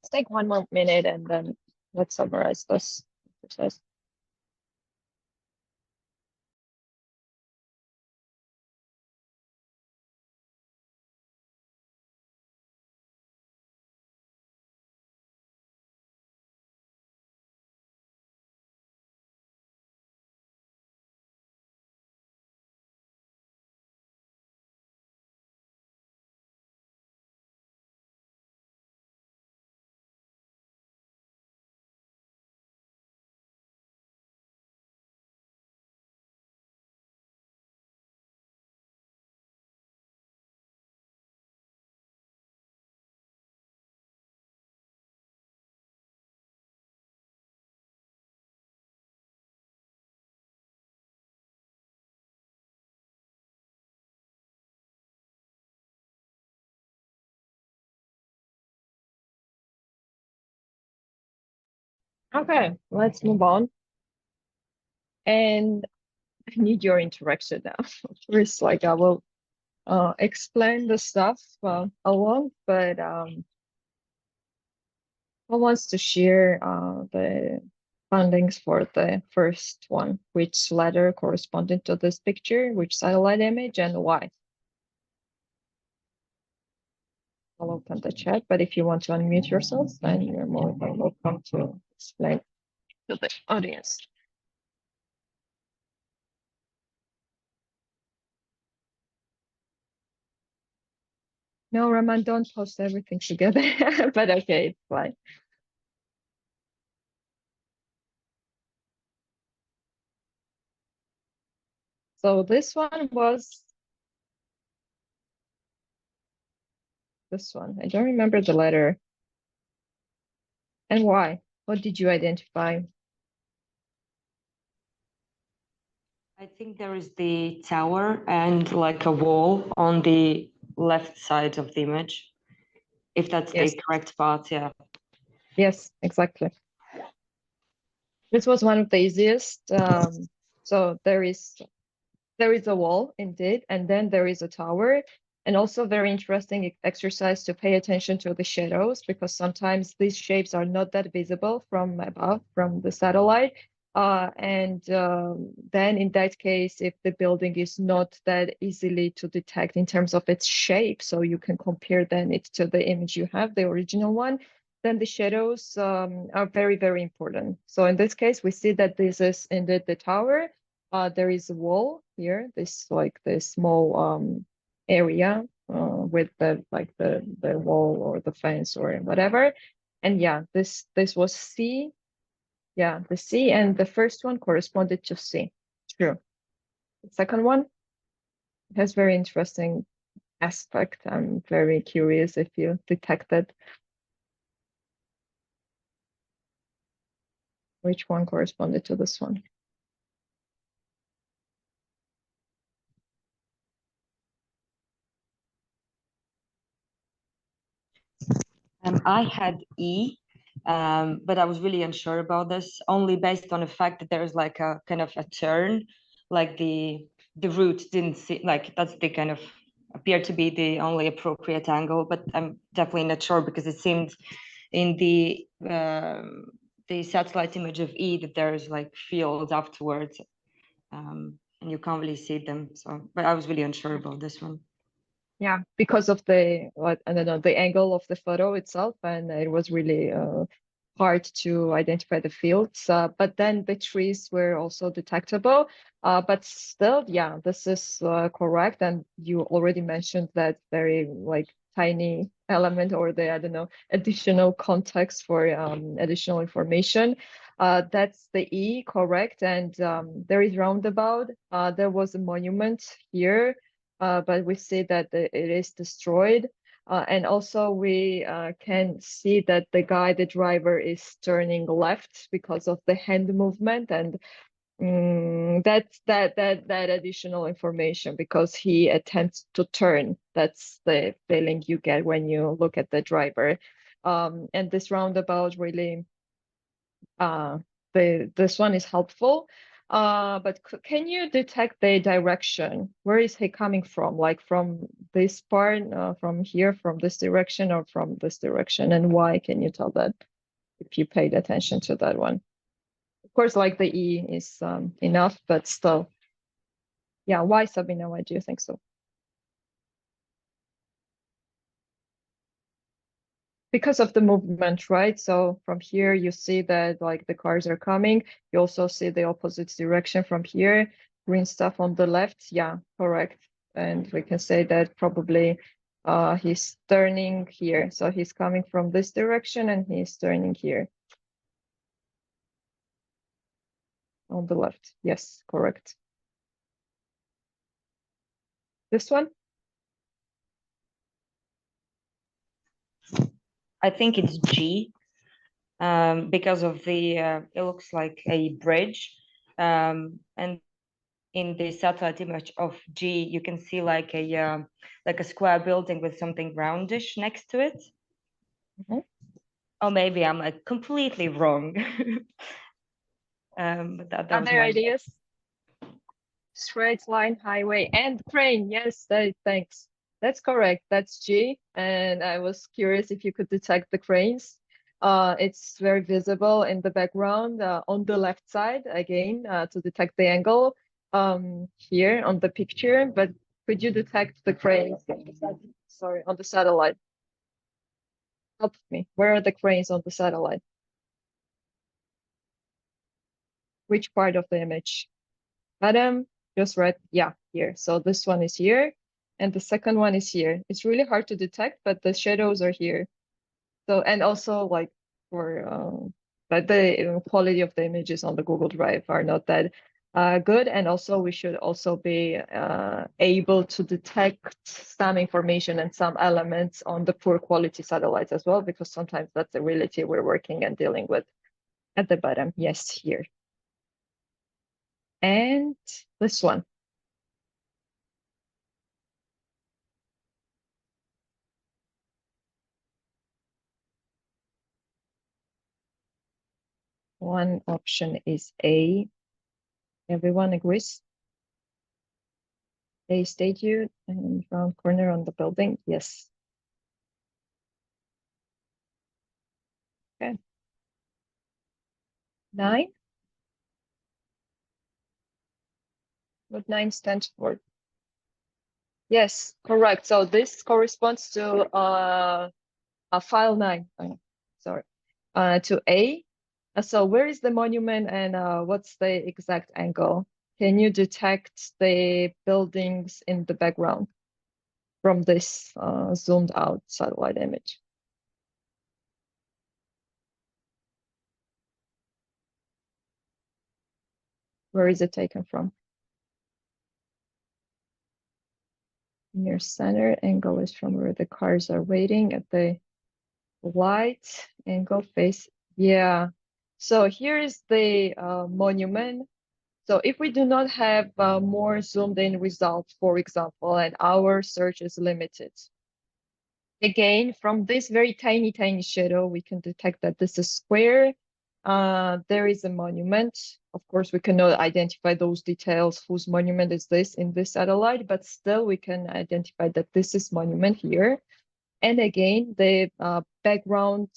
Let's take 1 more minute and then let's summarize this exercise. Okay, let's move on. And I need your interaction now. First, like I will explain the stuff along, but who wants to share the findings for the first one? Which letter corresponding to this picture, which satellite image, and why? I'll open the chat, but if you want to unmute yourselves, then you're more than welcome to explain to the audience. No, Raman, don't post everything together. But okay, it's fine. So this one was this one. I don't remember the letter. And why? What did you identify? I think there is the tower and like a wall on the left side of the image, if that's Yes. the correct part, yeah. Yes, exactly. This was one of the easiest. So there is a wall indeed, and then there is a tower. And also very interesting exercise to pay attention to the shadows, because sometimes these shapes are not that visible from above, from the satellite. And then in that case, if the building is not that easily to detect in terms of its shape, so you can compare then it to the image you have, the original one, then the shadows are very, very important. So in this case, we see that this is indeed the tower. There is a wall here, this small area with the wall or the fence or whatever. And yeah, this was C. Yeah, the C, and the first one corresponded to C. True. The second one has very interesting aspect. I'm very curious if you detected which one corresponded to this one. I had E, but I was really unsure about this, only based on the fact that there's like a kind of a turn, like the root didn't see, like that's the kind of appeared to be the only appropriate angle, but I'm definitely not sure because it seemed in the satellite image of E that there's like fields afterwards, and you can't really see them. So, but I was really unsure about this one. Yeah, because of the what I don't know, the angle of the photo itself, and it was really hard to identify the fields. But then the trees were also detectable. But still, yeah, this is correct. And you already mentioned that very like tiny element, or the I don't know, additional context for additional information. That's the E, correct. And there is roundabout. There was a monument here, but we see that it is destroyed. And also we can see that the guy, the driver, is turning left because of the hand movement, and that's that additional information because he attempts to turn. That's the feeling you get when you look at the driver. And this roundabout really this one is helpful. But can you detect the direction? Where is he coming from? Like from this part, from here, from this direction, or from this direction? And why? Can you tell that if you paid attention to that one? Of course, like the E is enough, but still. Yeah, why, Sabina? Why do you think so? Because of the movement, right? So from here, you see that like the cars are coming. You also see the opposite direction from here, green stuff on the left. Yeah, correct. And we can say that probably he's turning here. So he's coming from this direction and he's turning here on the left. Yes, correct. This one? I think it's G, because of the it looks like a bridge, and in the satellite image of G you can see like a square building with something roundish next to it. Mhm. Or maybe I'm like completely wrong. But that was Other my ideas? Straight line highway and crane. Yes, thanks. That's correct. That's G. And I was curious if you could detect the cranes. It's very visible in the background on the left side, again, to detect the angle here on the picture. But could you detect the cranes? Sorry, on the satellite. Help me. Where are the cranes on the satellite? Which part of the image? Bottom, just right. Yeah, here. So this one is here. and the second one is here. It's really hard to detect, but the shadows are here. So, and also like for but the quality of the images on the Google Drive are not that good. And also we should also be able to detect some information and some elements on the poor quality satellites as well, because sometimes that's the reality we're working and dealing with. At the bottom, yes, here. And this one. One option is A. Everyone agrees? A statue and round corner on the building. Yes. Okay. 9. What 9 stands for? Yes, correct. So this corresponds to file 9. Oh, sorry. To A. So where is the monument and what's the exact angle? Can you detect the buildings in the background from this zoomed out satellite image? Where is it taken from? Near center. Angle is from where the cars are waiting at the light. Angle face. Yeah. So here is the monument. So if we do not have more zoomed in results, for example, and our search is limited, again, from this very tiny, tiny shadow, we can detect that this is square. There is a monument. Of course, we cannot identify those details, whose monument is this in this satellite, but still we can identify that this is monument here. And again, the background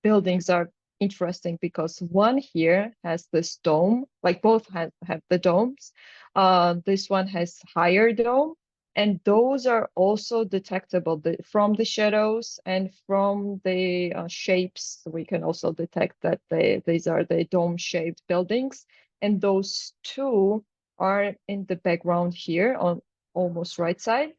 buildings are interesting because one here has this dome, like both have the domes. This one has higher dome, and those are also detectable from the shadows and from the shapes. We can also detect that these are the dome-shaped buildings, and those two are in the background here on almost right side.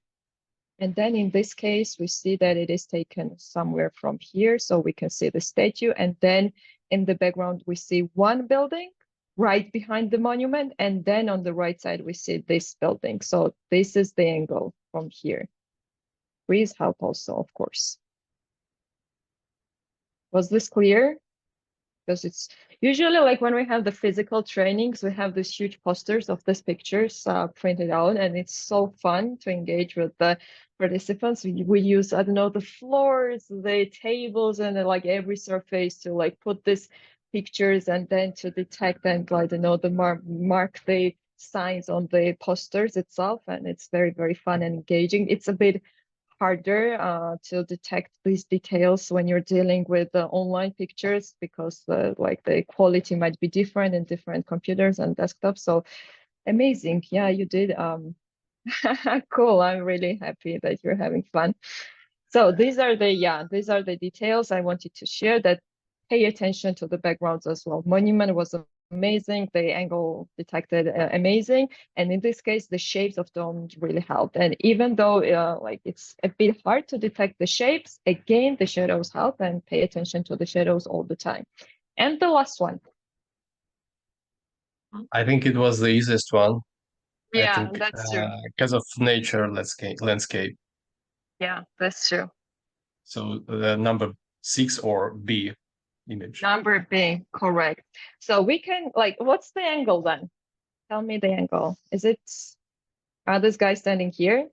And then in this case, we see that it is taken somewhere from here. So we can see the statue. And then in the background, we see one building right behind the monument. And then on the right side, we see this building. So this is the angle from here. Please help also, of course. Was this clear? Because it's usually like when we have the physical trainings, we have these huge posters of these pictures printed out, and it's so fun to engage with the participants. We use, I don't know, the floors, the tables, and like every surface to like put these pictures and then to detect and like, you know, the mark the signs on the posters itself. And it's very, very fun and engaging. It's a bit harder to detect these details when you're dealing with the online pictures because like the quality might be different in different computers and desktops. So amazing. Yeah, you did. Cool. I'm really happy that you're having fun. So these are the details I wanted to share, that pay attention to the backgrounds as well. Monument was amazing, the angle detected amazing, and in this case the shapes of domes really helped. And even though like it's a bit hard to detect the shapes, again the shadows help, and pay attention to the shadows all the time. And the last one. I think it was the easiest one. I Yeah, think that's true. because of nature landscape. Yeah, that's true. So number 6 or B image. Number being correct. So we can like, what's the angle then? Tell me the angle. Is it, are this guy standing here?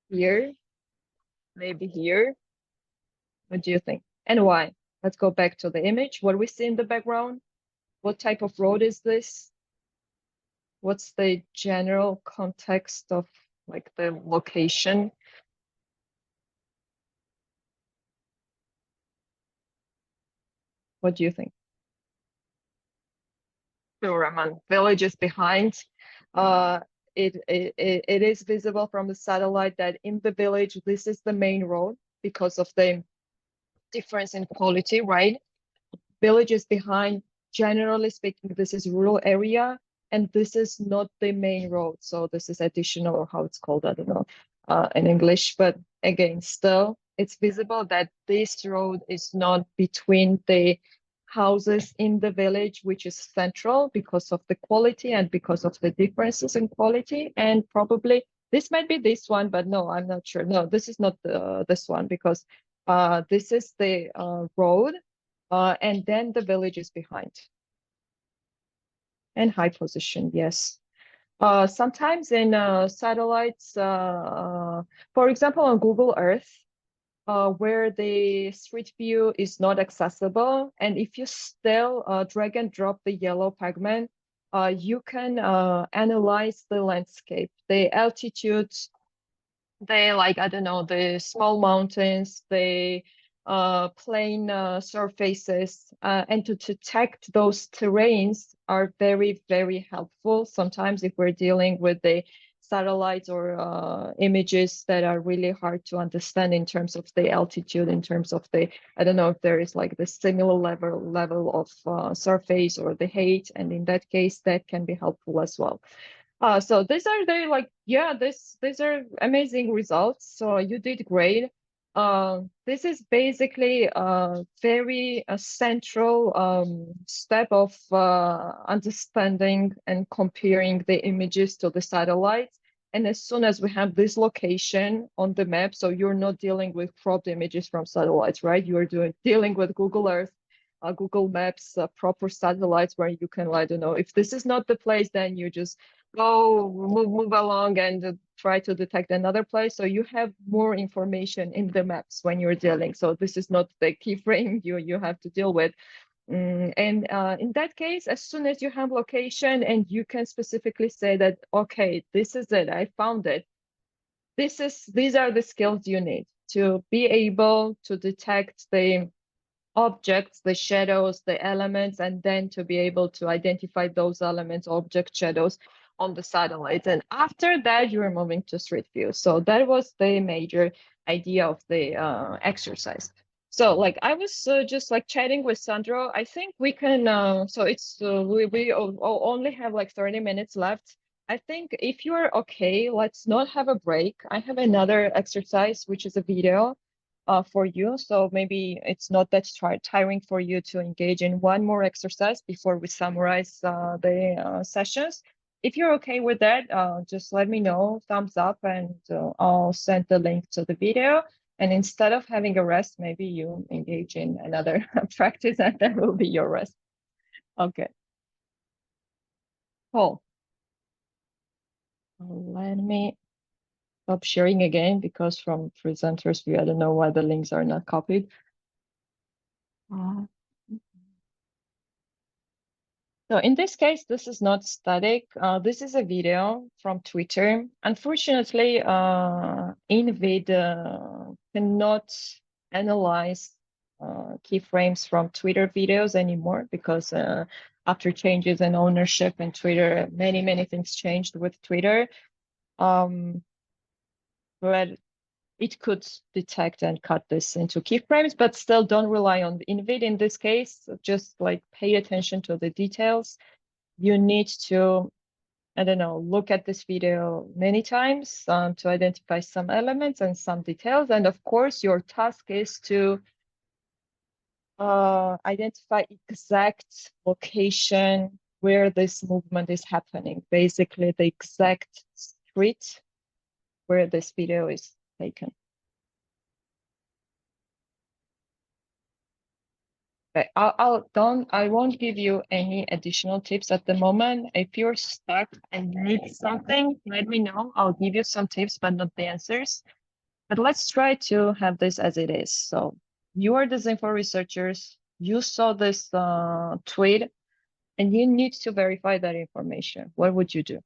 Here? Maybe here? What do you think? And why? Let's go back to the image. What we see in the background? What type of road is this? What's the general context of like the location? What do you think? Sure, Raman. Village is behind. It is visible from the satellite that in the village, this is the main road because of the difference in quality, right? Village is behind. generally speaking, this is rural area, and this is not the main road. So this is additional, or how it's called, I don't know, in English. But again, still, it's visible that this road is not between the houses in the village, which is central because of the quality and because of the differences in quality. And probably this might be this one, but no, I'm not sure. No, this is not this one, because this is the road, and then the village is behind. And high position, yes. Sometimes in satellites, for example, on Google Earth, where the street view is not accessible, and if you still drag and drop the yellow pigment, you can analyze the landscape, the altitude, they like, I don't know, the small mountains, the plain surfaces, and to detect those terrains are very, very helpful. Sometimes if we're dealing with the satellites or images that are really hard to understand in terms of the altitude, in terms of the, I don't know if there is like the similar level of surface or the height, and in that case, that can be helpful as well. So these are the like, yeah, these are amazing results. So you did great. This is basically a very central step of understanding and comparing the images to the satellites. And as soon as we have this location on the map, so you're not dealing with cropped images from satellites, right? You're dealing with Google Earth, Google Maps, proper satellites where you can, I don't know, if this is not the place, then you just move along and try to detect another place. So you have more information in the maps when you're dealing. So this is not the keyframe you have to deal with. And in that case, as soon as you have location and you can specifically say that, okay, this is it, I found it. These are the skills you need to be able to detect the objects, the shadows, the elements, and then to be able to identify those elements, object shadows on the satellite. And after that, you are moving to street view. So that was the major idea of the exercise. So like I was just like chatting with Sandro. I think we can, so it's, we only have like 30 minutes left. I think if you're okay, let's not have a break. I have another exercise, which is a video for you. So maybe it's not that tiring for you to engage in one more exercise before we summarize the sessions. If you're okay with that, just let me know, thumbs up, and I'll send the link to the video. And instead of having a rest, maybe you engage in another practice, and that will be your rest. Okay. Cool. Let me stop sharing again, because from presenters view, I don't know why the links are not copied. So in this case, this is not static. This is a video from Twitter. Unfortunately, InVid cannot analyze keyframes from Twitter videos anymore, because after changes in ownership in Twitter, many things changed with Twitter. But it could detect and cut this into keyframes, but still don't rely on the InVid in this case. Just like pay attention to the details. You need to, I don't know, look at this video many times to identify some elements and some details. And of course, your task is to identify exact location where this movement is happening. Basically, the exact street where this video is taken. Okay, I won't give you any additional tips at the moment. If you're stuck and need something, let me know. I'll give you some tips, but not the answers. But let's try to have this as it is. So you are Disinfo researchers. You saw this tweet, and you need to verify that information. What would you do?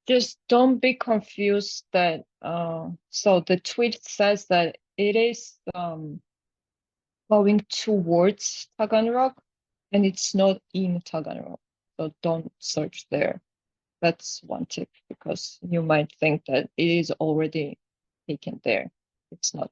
Just don't be confused that so the tweet says that it is going towards Taganrog and it's not in Taganrog. So don't search there. That's one tip, because you might think that it is already taken there. It's not.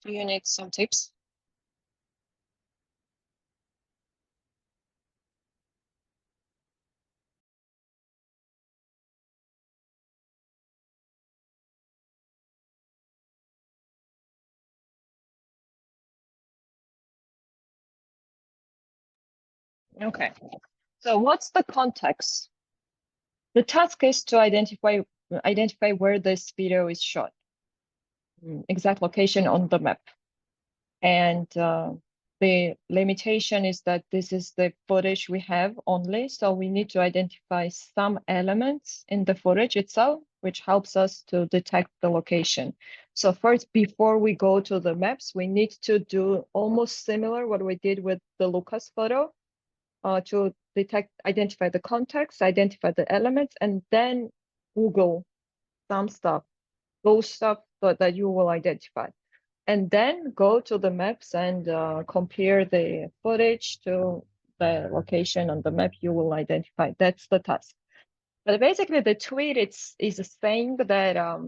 Do you need some tips? Okay. So what's the context? The task is to identify where this video is shot, exact location on the map. And the limitation is that this is the footage we have only. So we need to identify some elements in the footage itself, which helps us to detect the location. So first, before we go to the maps, we need to do almost similar what we did with the Lucas photo to identify the context, identify the elements, and then Google some stuff, those stuff that you will identify. And then go to the maps and compare the footage to the location on the map you will identify. That's the task. But basically the tweet is saying that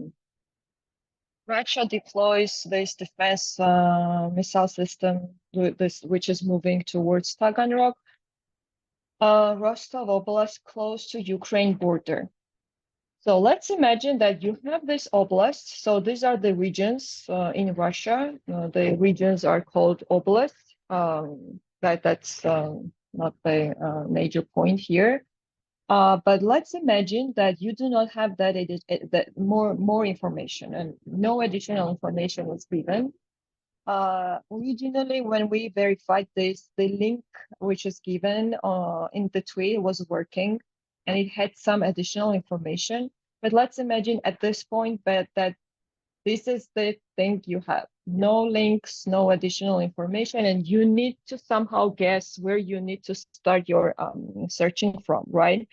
Russia deploys this defense missile system, which is moving towards Taganrog, Rostov Oblast, close to Ukraine border. So let's imagine that you have this oblast. So these are the regions in Russia. The regions are called oblasts. That's not the major point here. But let's imagine that you do not have that more information, and no additional information was given. Originally, when we verified this, the link which is given in the tweet was working, and it had some additional information. But let's imagine at this point that this is the thing you have. No links, no additional information, and you need to somehow guess where you need to start your searching from, right?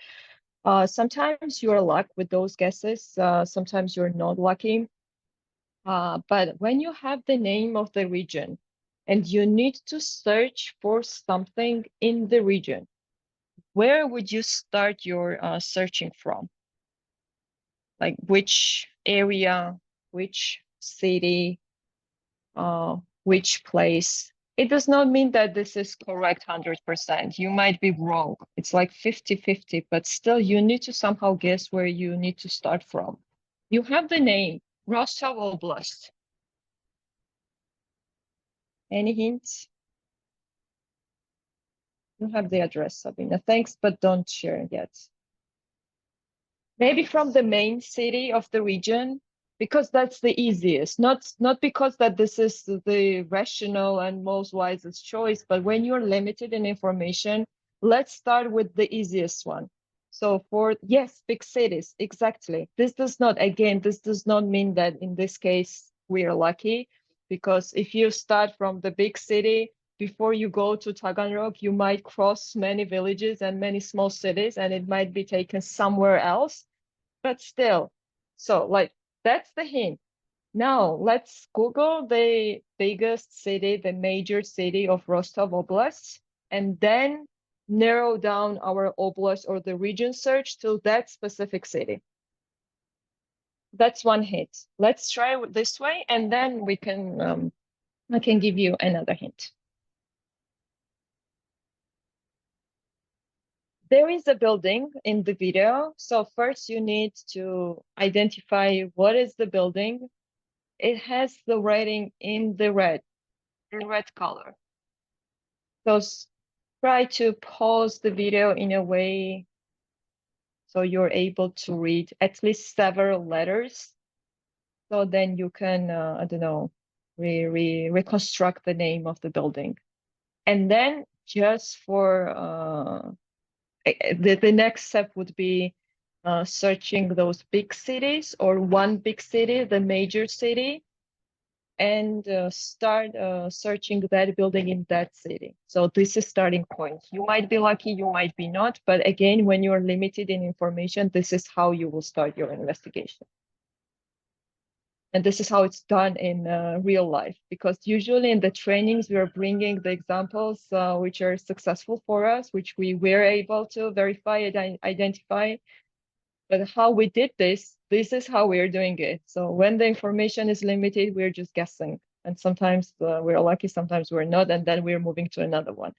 Sometimes you're lucky with those guesses. Sometimes you're not lucky. But when you have the name of the region and you need to search for something in the region, where would you start your searching from? Like which area, which city, which place? It does not mean that this is correct 100%. You might be wrong. It's like 50-50, but still you need to somehow guess where you need to start from. You have the name, Rostov Oblast. Any hints? You have the address, Sabina. Thanks, but don't share yet. Maybe from the main city of the region, because that's the easiest. Not because that this is the rational and most wisest choice, but when you're limited in information, let's start with the easiest one. So for, yes, big cities, exactly. This does not mean that in this case we are lucky, because if you start from the big city, before you go to Taganrog, you might cross many villages and many small cities, and it might be taken somewhere else. But still, so like that's the hint. Now let's Google the biggest city, the major city of Rostov Oblast, and then narrow down our oblast or the region search to that specific city. That's one hint. Let's try this way, and then we can I can give you another hint. There is a building in the video. So first you need to identify what is the building. It has the writing in red color. So try to pause the video in a way so you're able to read at least several letters. So then you can, I don't know, reconstruct the name of the building. And then just for the next step would be searching those big cities or one big city, the major city, and start searching that building in that city. So this is starting point. You might be lucky, you might be not, but again, when you're limited in information, this is how you will start your investigation. And this is how it's done in real life, because usually in the trainings, we are bringing the examples which are successful for us, which we were able to verify and identify. But how we did this is how we're doing it. So when the information is limited, we're just guessing. And sometimes we're lucky, sometimes we're not, and then we're moving to another one.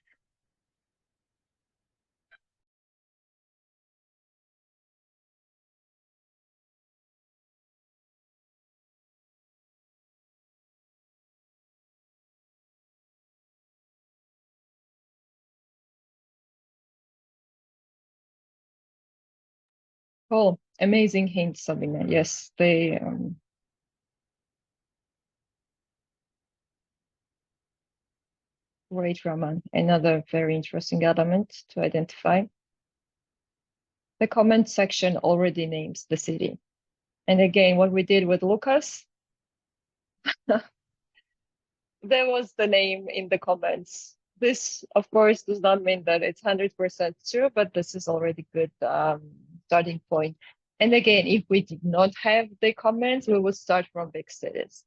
Cool, amazing hint, Sabina. Yes, they great, Raman. Another very interesting element to identify. The comment section already names the city. And again, what we did with Lucas, there was the name in the comments. This, of course, does not mean that it's 100% true, but this is already good starting point. And again, if we did not have the comments, we would start from big cities.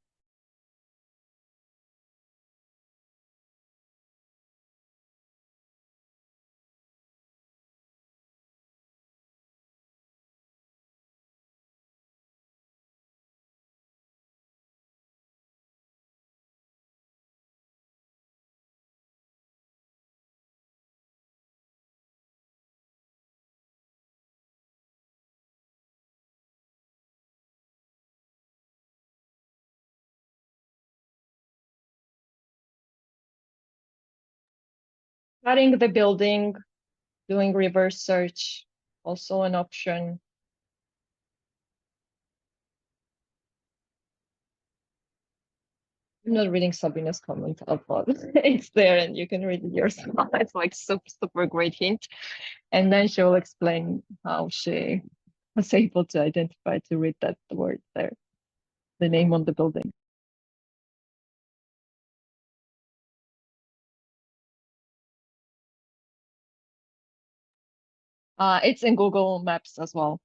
Cutting the building, doing reverse search, also an option. I'm not reading Sabina's comment out loud. It's there and you can read it yourself. It's like super great hint. And then she'll explain how she was able to identify to read that word there, the name on the building. It's in Google Maps as well.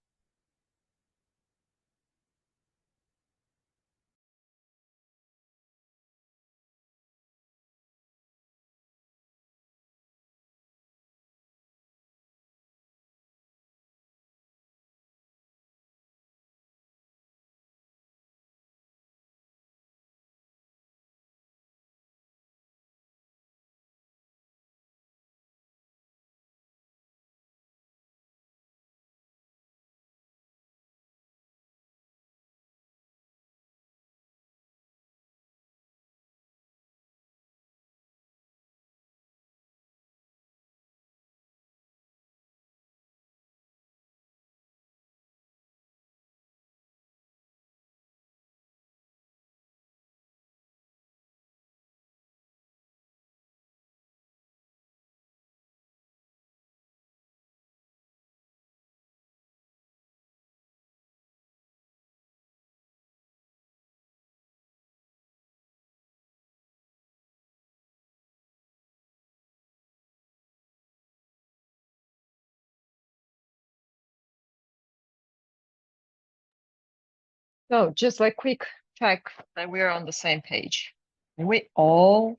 So just like quick check that we're on the same page. We all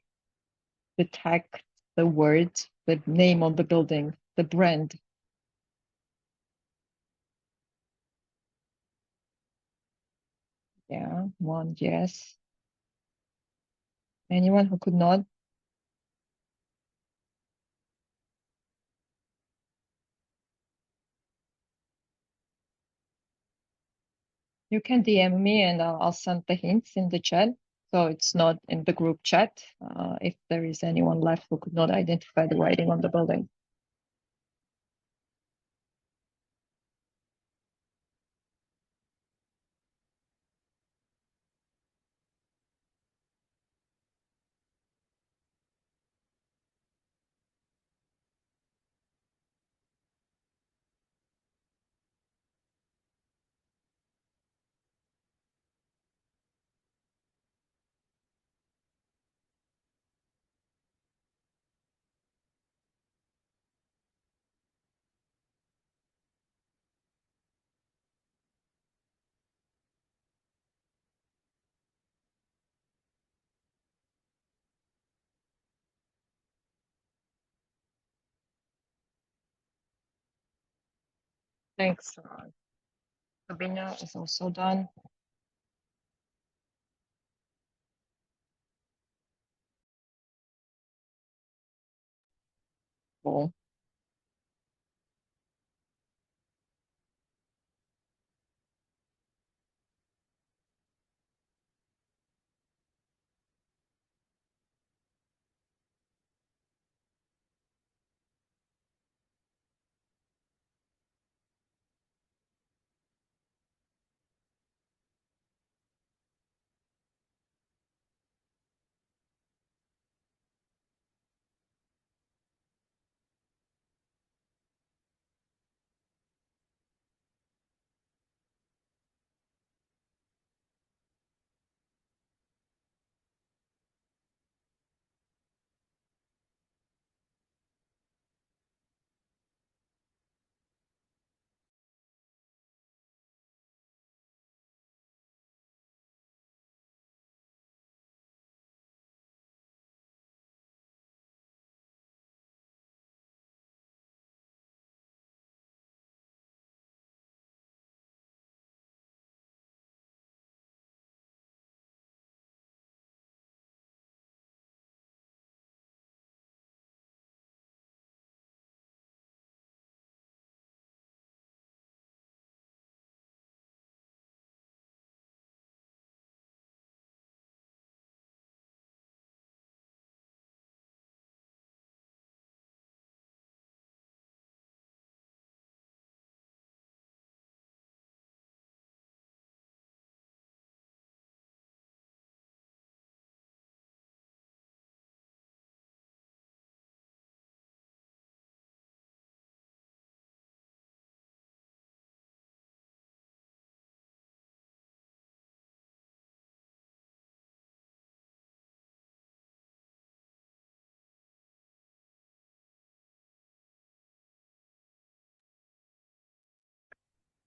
detect the word, the name of the building, the brand. Yeah, one yes. Anyone who could not? You can DM me and I'll send the hints in the chat. So it's not in the group chat if there is anyone left who could not identify the writing on the building. Thanks. Sabina is also done. Cool.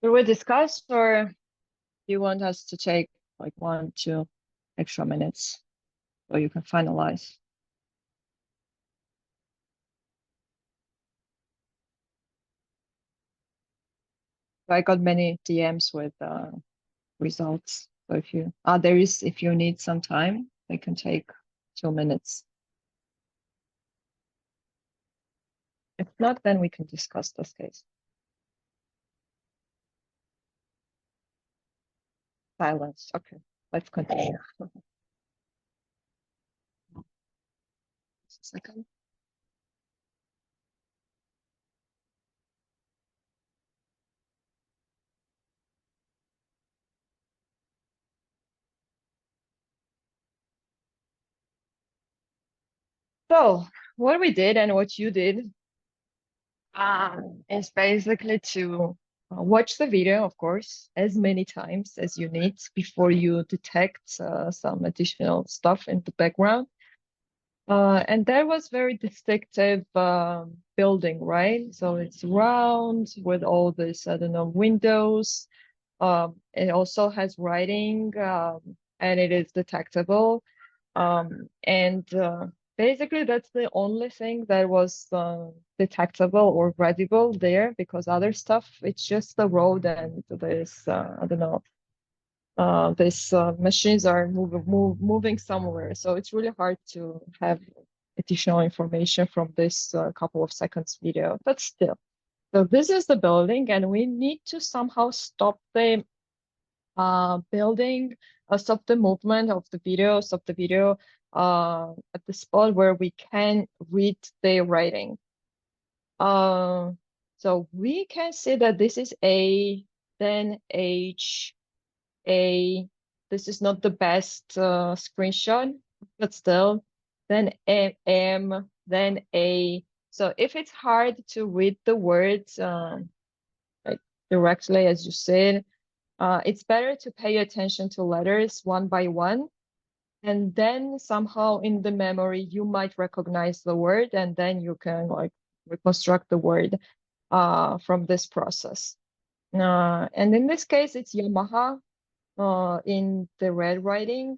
Will we discuss or do you want us to take like 1, 2 extra minutes so you can finalize? I got many DMs with results. So if you if you need some time, they can take 2 minutes. If not, then we can discuss this case. Silence. Okay, let's continue. Just a second. So what we did and what you did is basically to watch the video, of course, as many times as you need before you detect some additional stuff in the background. And that was very distinctive building, right? So it's round with all this, I don't know, windows. It also has writing, and it is detectable. And basically, that's the only thing that was detectable or readable there, because other stuff, it's just the road and this, I don't know, these machines are moving somewhere. So it's really hard to have additional information from this couple of seconds video, but still. So this is the building, and we need to somehow stop the building, stop the movement of the video, at the spot where we can read the writing. So we can see that this is A, then H, A. This is not the best screenshot, but still, then M, then A. So if it's hard to read the words like directly, as you said, it's better to pay attention to letters one by one, and then somehow in the memory you might recognize the word, and then you can like reconstruct the word from this process. And in this case, it's Yamaha in the red writing.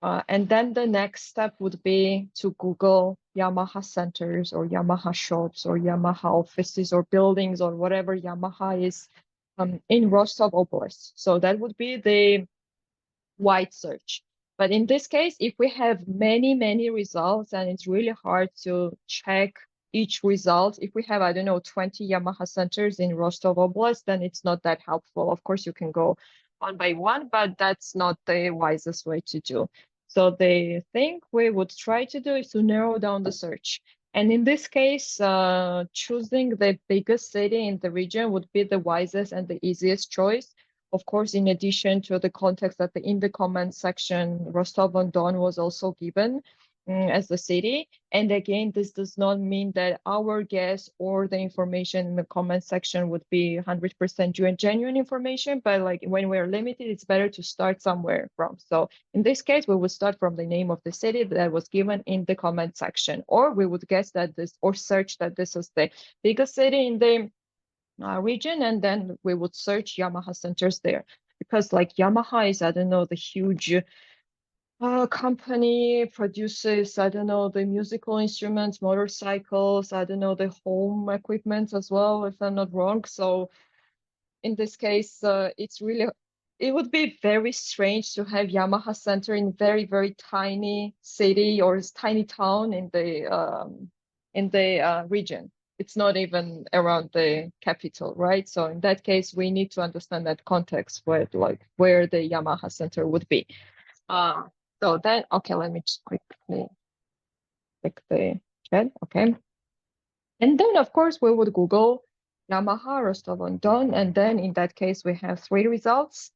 And then the next step would be to Google Yamaha centers or Yamaha shops or Yamaha offices or buildings or whatever Yamaha is in Rostov Oblast. So that would be the wide search. But in this case, if we have many results and it's really hard to check each result, if we have, I don't know, 20 Yamaha centers in Rostov Oblast, then it's not that helpful. Of course, you can go one by one, but that's not the wisest way to do. So the thing we would try to do is to narrow down the search. And in this case, choosing the biggest city in the region would be the wisest and the easiest choice. Of course, in addition to the context that in the comment section, Rostov-on-Don was also given as the city. And again, this does not mean that our guess or the information in the comment section would be 100% genuine information, but like when we're limited, it's better to start somewhere from. So in this case, we would start from the name of the city that was given in the comment section, or we would guess that this, or search that this is the biggest city in the region, and then we would search Yamaha centers there, because like Yamaha is, I don't know, the huge company produces, I don't know, the musical instruments, motorcycles, I don't know, the home equipment as well, if I'm not wrong. So in this case, it would be very strange to have Yamaha center in very tiny city or tiny town in the region. It's not even around the capital, right? So in that case, we need to understand that context where the Yamaha center would be. So then, okay, let me just quickly click the chat. Okay. And then, of course, we would Google Yamaha Rostov-on-Don, and then in that case, we have 3 results.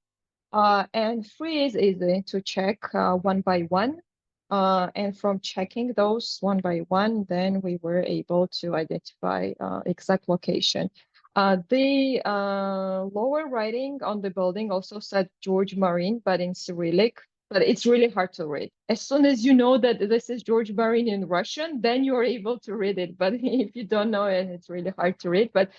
And 3 is easy to check one by one. And from checking those one by one, then we were able to identify exact location. The lower writing on the building also said George Marine, but in Cyrillic, but it's really hard to read. As soon as you know that this is George Marine in Russian, then you're able to read it. But if you don't know it, it's really hard to read. But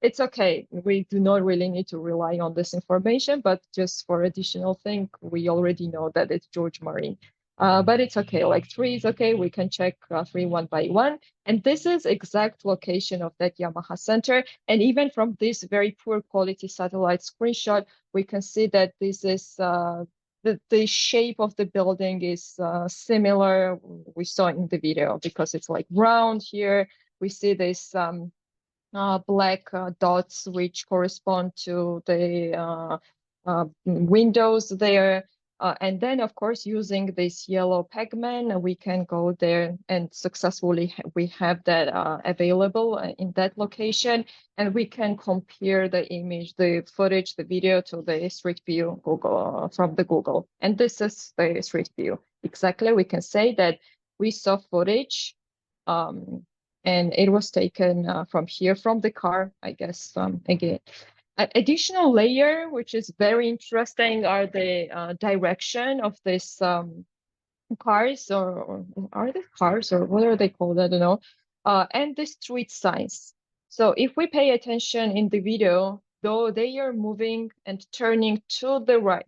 it's okay. We do not really need to rely on this information, but just for additional thing, we already know that it's George Marine. But it's okay, like 3 is okay. We can check 3 one by one. And this is exact location of that Yamaha center. And even from this very poor quality satellite screenshot, we can see that this is the shape of the building is similar we saw in the video, because it's like round here. We see this black dots which correspond to the windows there. And then, of course, using this yellow pegman, we can go there and successfully we have that available in that location. And we can compare the image, the footage, the video to the Street View Google from the Google. And this is the Street View. Exactly, we can say that we saw footage and it was taken from here, from the car, I guess. Again, an additional layer, which is very interesting, are the direction of this cars, or are they cars, or what are they called? I don't know. And the street signs. So if we pay attention in the video, though they are moving and turning to the right.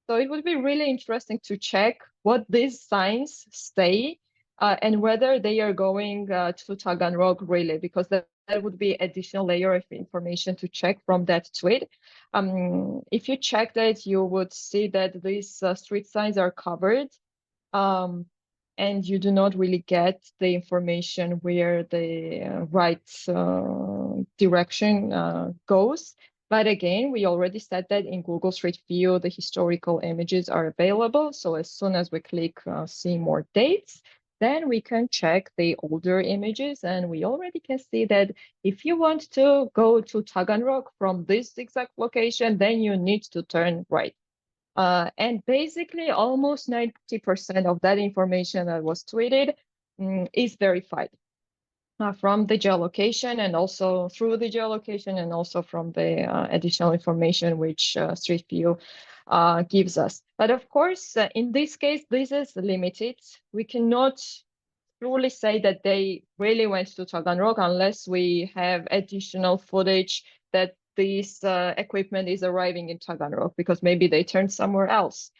So it would be really interesting to check what these signs say and whether they are going to Taganrog really, because that would be additional layer of information to check from that tweet. If you check that, you would see that these street signs are covered. And you do not really get the information where the right direction goes. But again, we already said that in Google Street View, the historical images are available. So as soon as we click see more dates, then we can check the older images. And we already can see that if you want to go to Taganrog from this exact location, then you need to turn right. And basically almost 90% of that information that was tweeted is verified from the geolocation and also through the geolocation and also from the additional information which Street View gives us. But of course, in this case, this is limited. We cannot truly say that they really went to Taganrog unless we have additional footage that this equipment is arriving in Taganrog, because maybe they turned somewhere else.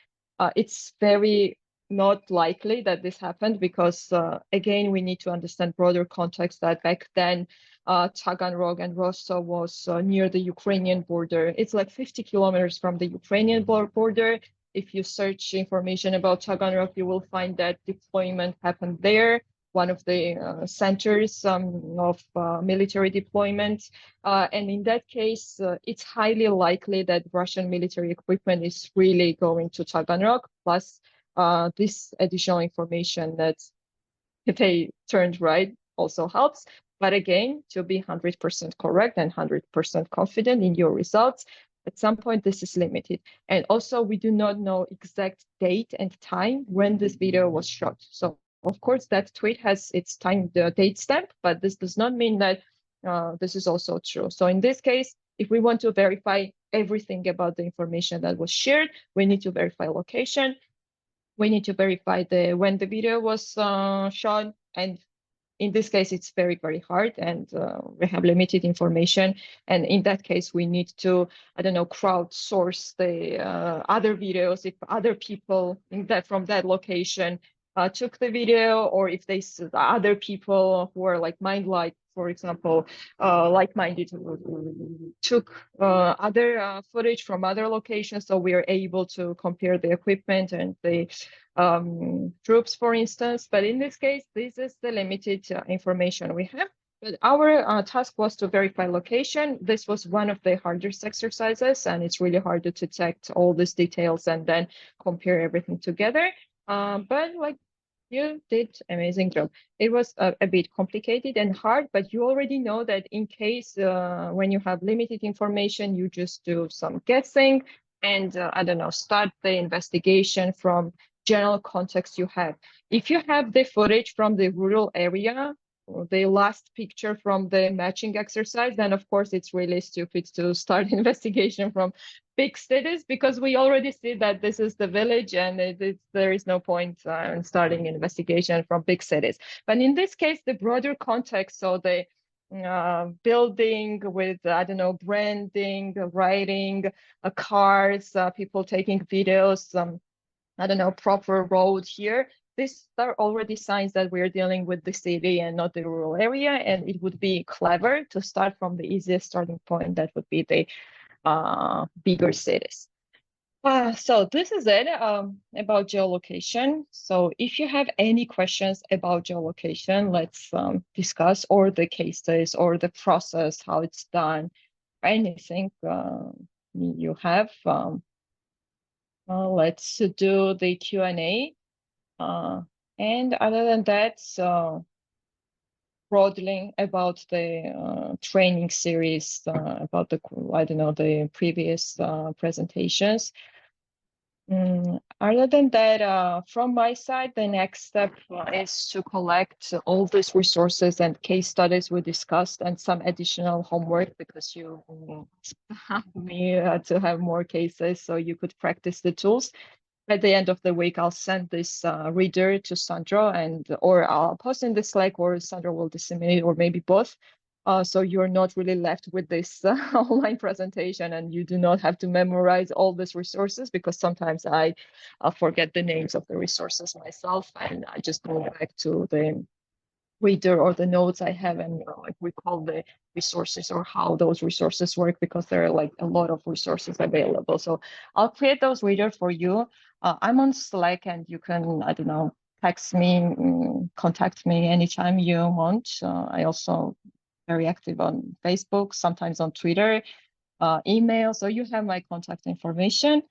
It's very not likely that this happened because, again, we need to understand broader context that back then, Taganrog and Rostov was near the Ukrainian border. It's like 50 kilometers from the Ukrainian border. If you search information about Taganrog, you will find that deployment happened there, one of the centers of military deployment. And in that case, it's highly likely that Russian military equipment is really going to Taganrog, plus this additional information that they turned right also helps. But again, to be 100% correct and 100% confident in your results, at some point this is limited. And also we do not know exact date and time when this video was shot. So of course that tweet has its time, the date stamp, but this does not mean that this is also true. So in this case, if we want to verify everything about the information that was shared, we need to verify location. We need to verify when the video was shot, and in this case, it's very, very hard, and we have limited information. And in that case, we need to, I don't know, crowdsource the other videos if other people from that location took the video, or if they other people who are like mind-like, for example, like-minded, took other footage from other locations, so we are able to compare the equipment and the troops, for instance. But in this case, this is the limited information we have. But our task was to verify location. This was one of the hardest exercises, and it's really hard to detect all these details and then compare everything together. But like, you did amazing job. It was a bit complicated and hard, but you already know that in case when you have limited information, you just do some guessing and I don't know, start the investigation from general context you have. If you have the footage from the rural area, or the last picture from the matching exercise, then of course it's really stupid to start investigation from big cities, because we already see that this is the village and there is no point in starting investigation from big cities. But in this case, the broader context, so the building with, I don't know, branding, writing, cars, people taking videos, I don't know, proper road here. These are already signs that we're dealing with the city and not the rural area. And it would be clever to start from the easiest starting point. That would be the bigger cities. So this is it about geolocation. So if you have any questions about geolocation, let's discuss, or the cases or the process, how it's done, anything you have. Let's do the Q&A. And other than that, broadly about the training series, about the, I don't know, the previous presentations. Other than that, from my side, the next step is to collect all these resources and case studies we discussed and some additional homework, because you have me to have more cases so you could practice the tools. At the end of the week, I'll send this reader to Sandro, or I'll post in the Slack, or Sandro will disseminate, or maybe both. So you're not really left with this online presentation, and you do not have to memorize all these resources, because sometimes I forget the names of the resources myself, and I just go back to the reader or the notes I have and like recall the resources or how those resources work, because there are like a lot of resources available. So I'll create those readers for you. I'm on Slack, and you can, I don't know, text me, contact me anytime you want. I also very active on Facebook, sometimes on Twitter, email. So you have my contact information.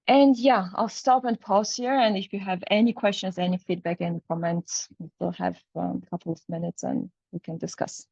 And yeah, I'll stop and pause here. And if you have any questions, any feedback, any comments, we still have a couple of minutes and we can discuss.